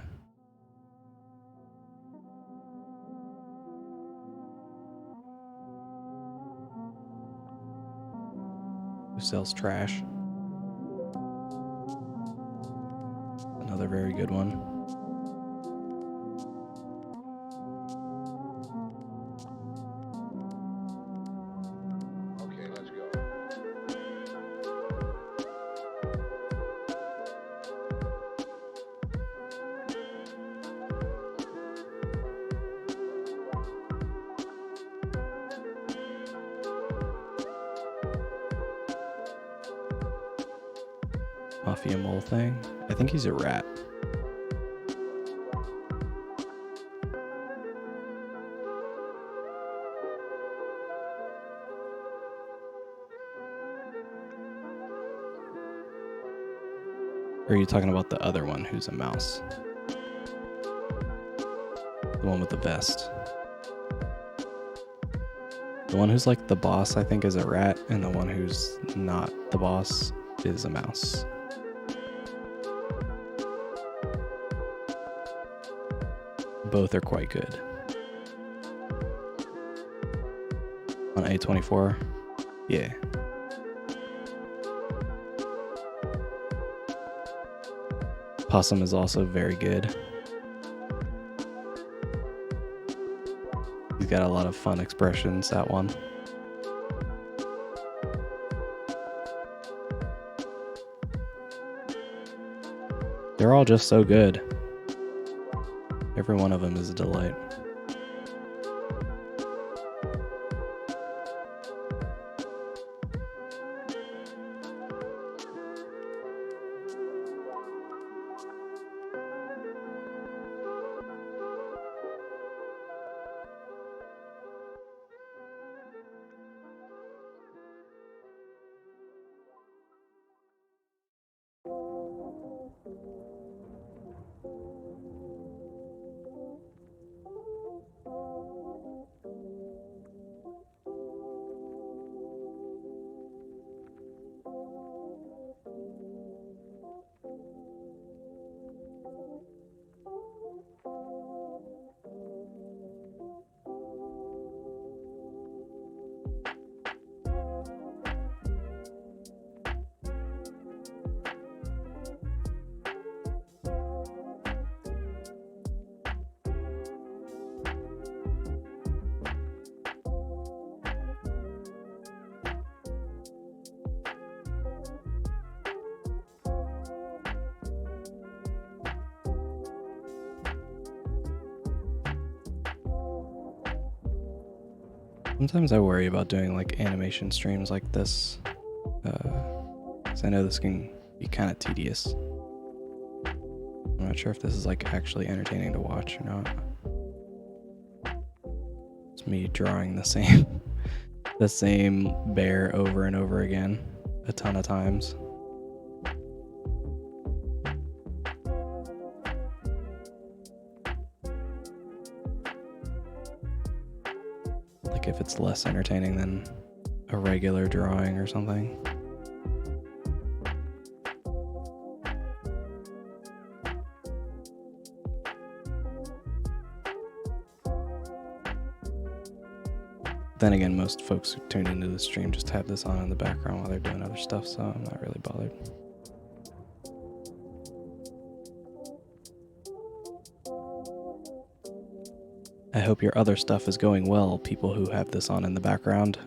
Who sells trash. Another very good one. Okay, let's go. Mafia mole thing. I think he's a rat. Or are you talking about the other one who's a mouse? The one with the vest. The one who's like the boss, I think, is a rat, and the one who's not the boss is a mouse. Both are quite good. On A24? Yeah. Possum is also very good. He's got a lot of fun expressions, that one. They're all just so good. Every one of them is a delight. Sometimes I worry about doing like animation streams like this, because I know this can be kind of tedious. I'm not sure if this is like actually entertaining to watch or not. It's me drawing the same bear over and over again a ton of times. Like if it's less entertaining than a regular drawing or something. Then again, most folks who tune into the stream just have this on in the background while they're doing other stuff, so I'm not really bothered. I hope your other stuff is going well, people who have this on in the background.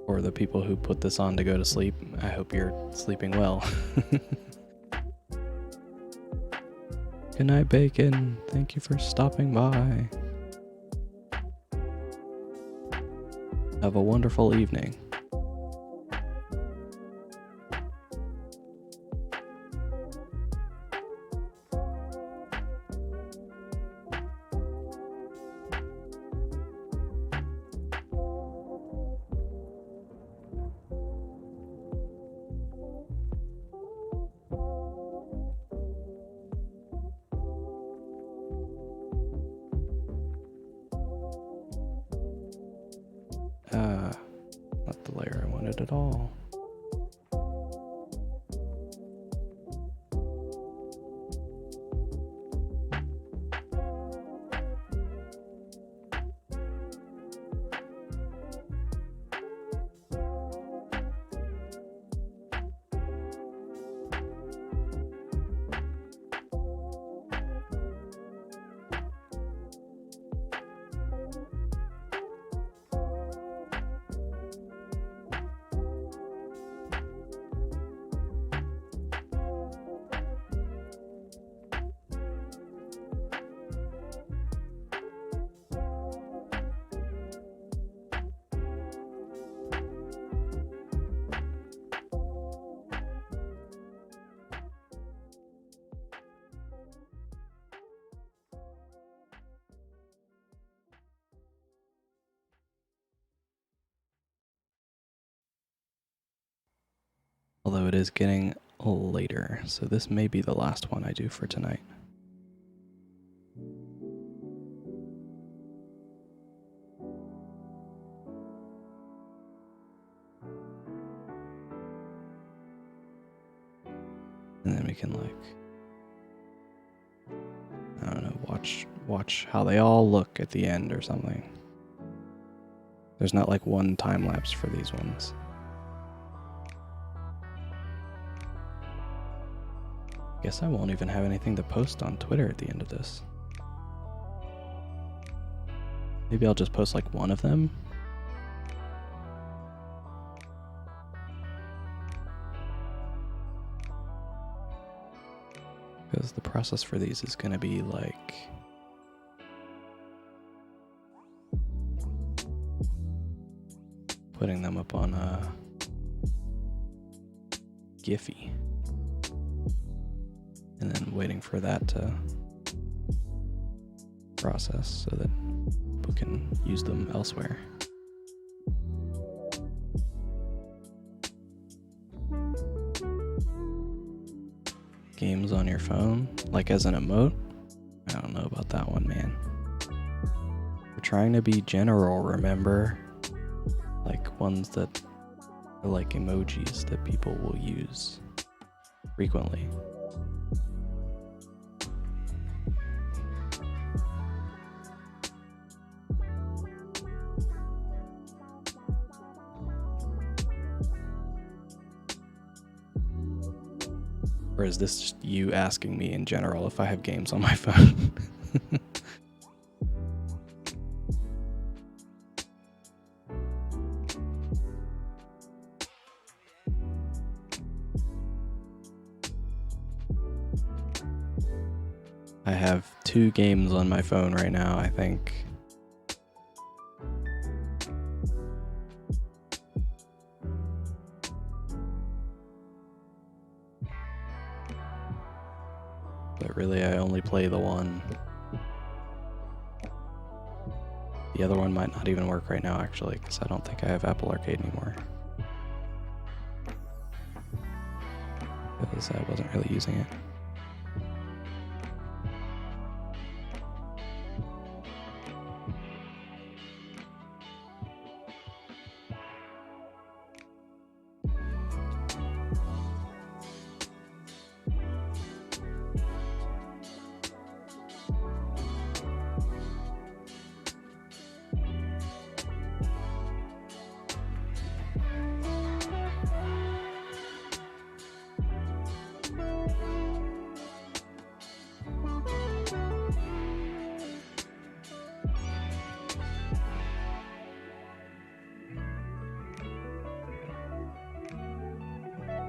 Or the people who put this on to go to sleep, I hope you're sleeping well. Good night, Bacon. Thank you for stopping by. Have a wonderful evening. Not the layer I wanted at all. Although it is getting later, so this may be the last one I do for tonight. And then we can like, I don't know, watch how they all look at the end or something. There's not like one time lapse for these ones. Guess I won't even have anything to post on Twitter at the end of this. Maybe I'll just post like one of them. Because the process for these is going to be like putting them up on a Giphy. And then waiting for that to process so that people can use them elsewhere. Games on your phone, like as an emote? I don't know about that one, man. We're trying to be general, remember? Like ones that are like emojis that people will use frequently. Or is this just you asking me in general if I have games on my phone? I have 2 games on my phone right now, I think. But really, I only play the one. The other one might not even work right now, actually, because I don't think I have Apple Arcade anymore. Because I wasn't really using it.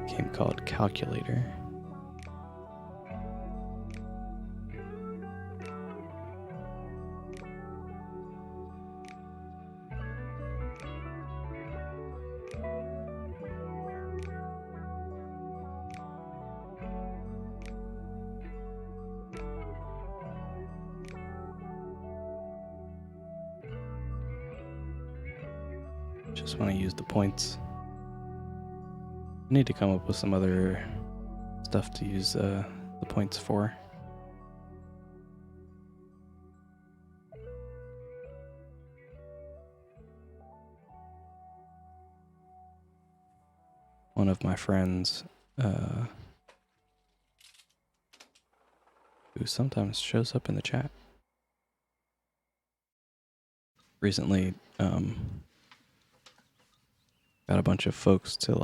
Game called Calculator. Just want to use the points. I need to come up with some other stuff to use the points for. One of my friends, who sometimes shows up in the chat, recently got a bunch of folks to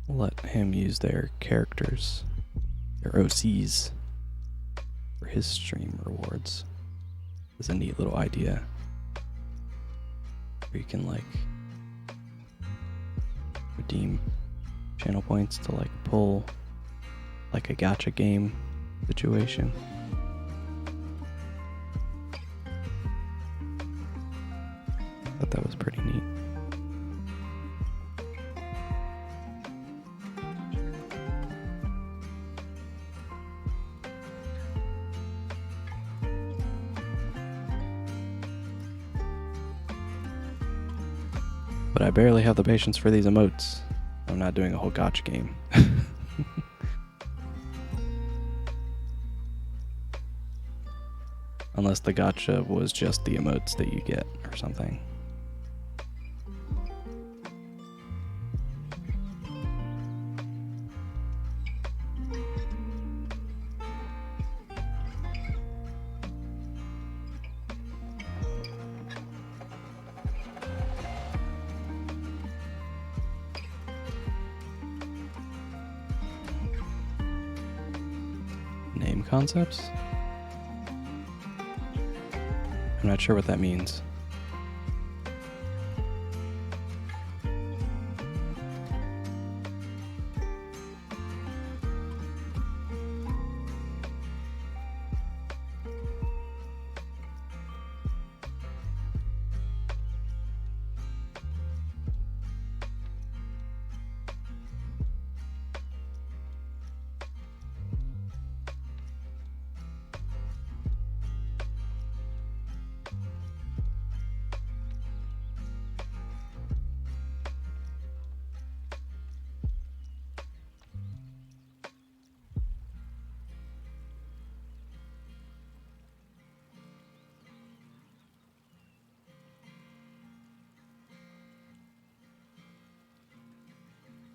let him use their characters, their OCs, for his stream rewards. It's a neat little idea where you can redeem channel points to pull a gacha game situation. Thought that was pretty neat. But I barely have the patience for these emotes. I'm not doing a whole gacha game. Unless the gacha was just the emotes that you get or something. Name concepts? I'm not sure what that means.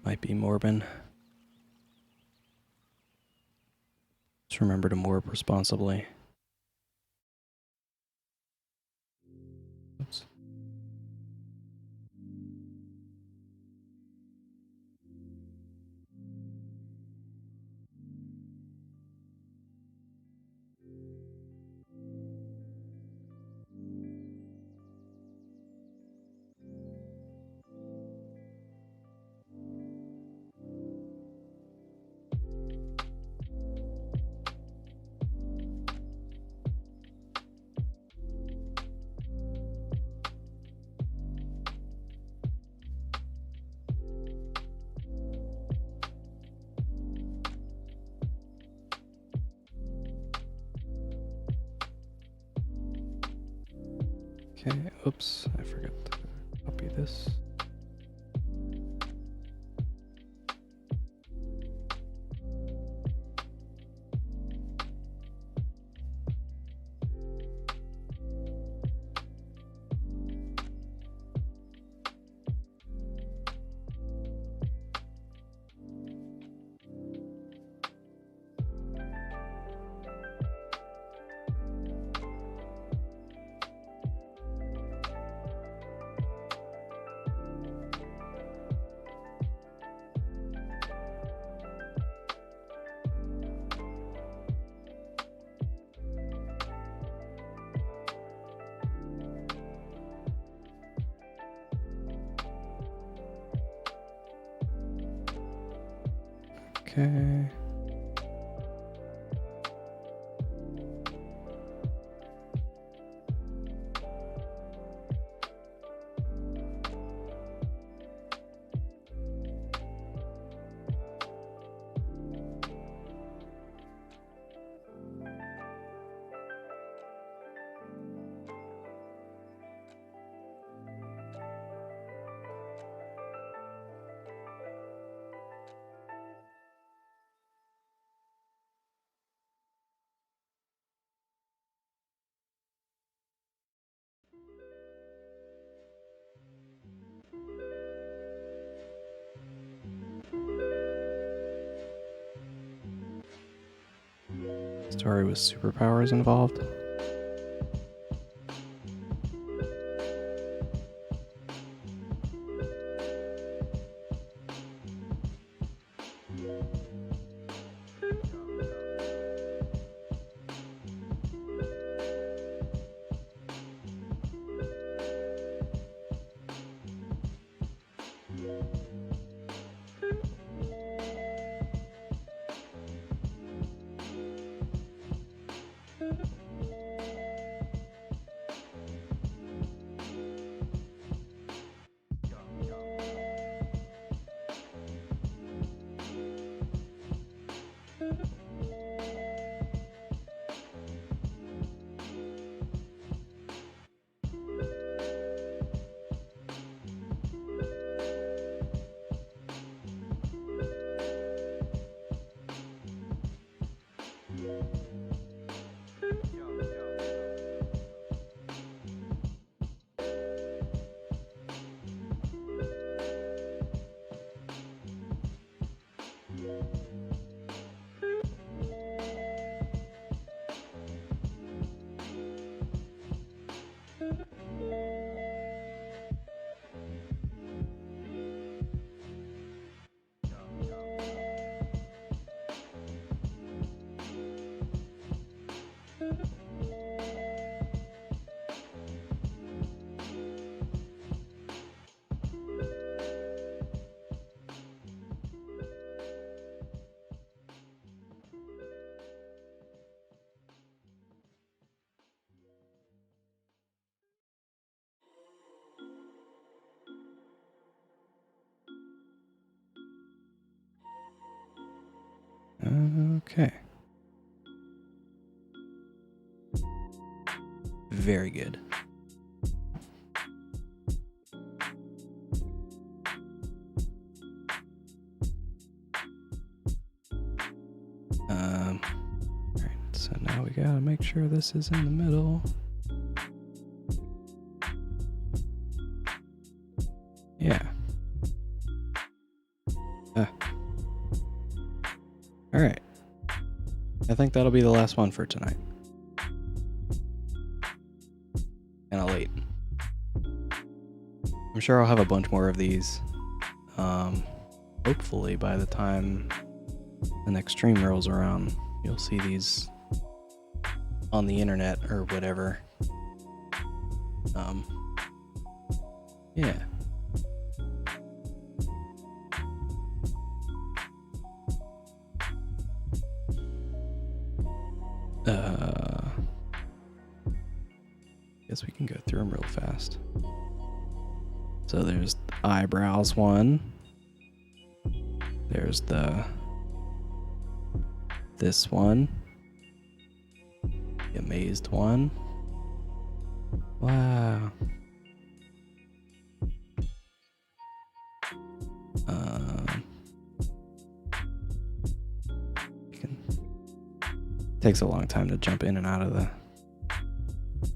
Might be Morbin. Just remember to morb responsibly. Oops. Okay, oops, I forgot to copy this. Okay. Story with superpowers involved. Okay. Very good. Alright, so now we gotta make sure this is in the middle. Yeah. Alright. I think that'll be the last one for tonight. Kinda late. I'm sure I'll have a bunch more of these. Hopefully by the time the next stream rolls around, you'll see these on the internet or whatever. Yeah. Guess we can go through them real fast. So there's the eyebrows one. There's this one. The amazed one. Wow. Takes a long time to jump in and out of the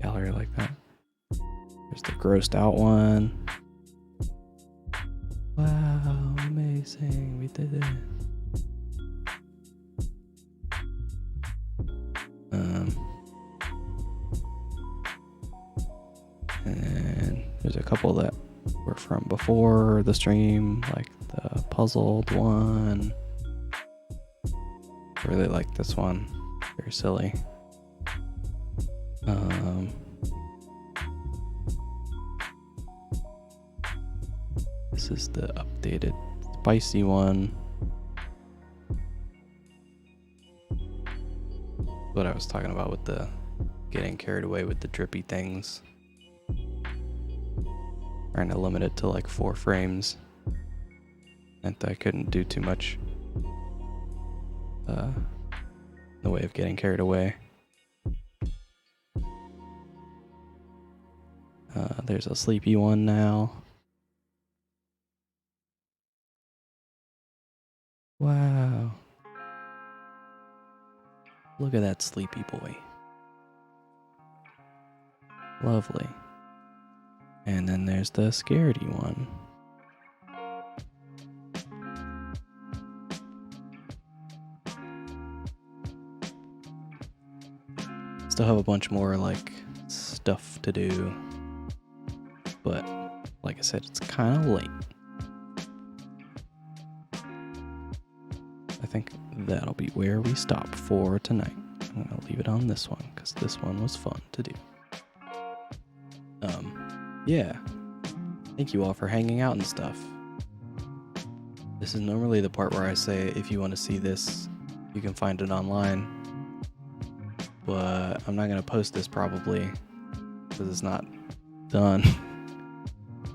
gallery like that. There's the grossed out one. Wow, amazing. We did it. And there's a couple that were from before the stream, like the puzzled one. I really like this one. Very silly. This is the updated spicy one. What I was talking about with the getting carried away with the drippy things. Trying to limit it to like 4 frames. Meant that I couldn't do too much in the way of getting carried away. There's a sleepy one now. Wow. Look at that sleepy boy. Lovely. And then there's the scaredy one. Still have a bunch more like stuff to do. But like I said, it's kind of late. I think that'll be where we stop for tonight. I'm gonna leave it on this one because this one was fun to do. Yeah. Thank you all for hanging out and stuff. This is normally the part where I say if you want to see this, you can find it online. But I'm not gonna post this probably because it's not done.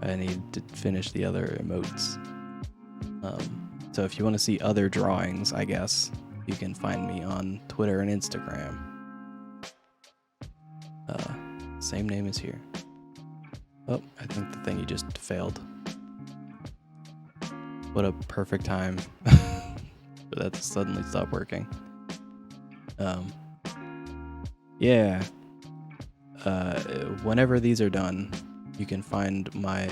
I need to finish the other emotes. So if you want to see other drawings, I guess, you can find me on Twitter and Instagram. Same name as here. Oh, I think the thingy just failed. What a perfect time. But that suddenly stopped working. Yeah. Whenever these are done, you can find my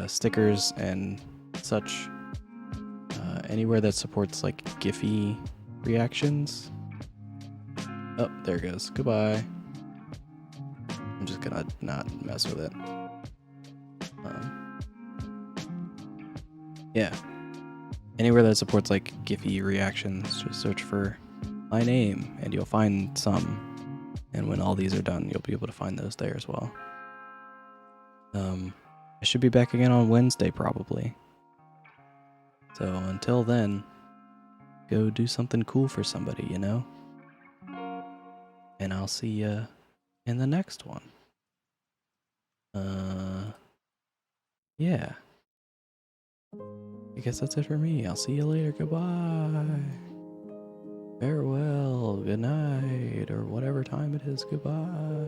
stickers and such anywhere that supports like Giphy reactions. Oh, there it goes. Goodbye. I'm just gonna not mess with it. Yeah. Anywhere that supports like Giphy reactions, just search for my name and you'll find some. And when all these are done, you'll be able to find those there as well. I should be back again on Wednesday probably. So until then, go do something cool for somebody, you know? And I'll see ya in the next one. Yeah. I guess that's it for me. I'll see you later. Goodbye. Farewell. Good night. Or whatever time it is. Goodbye.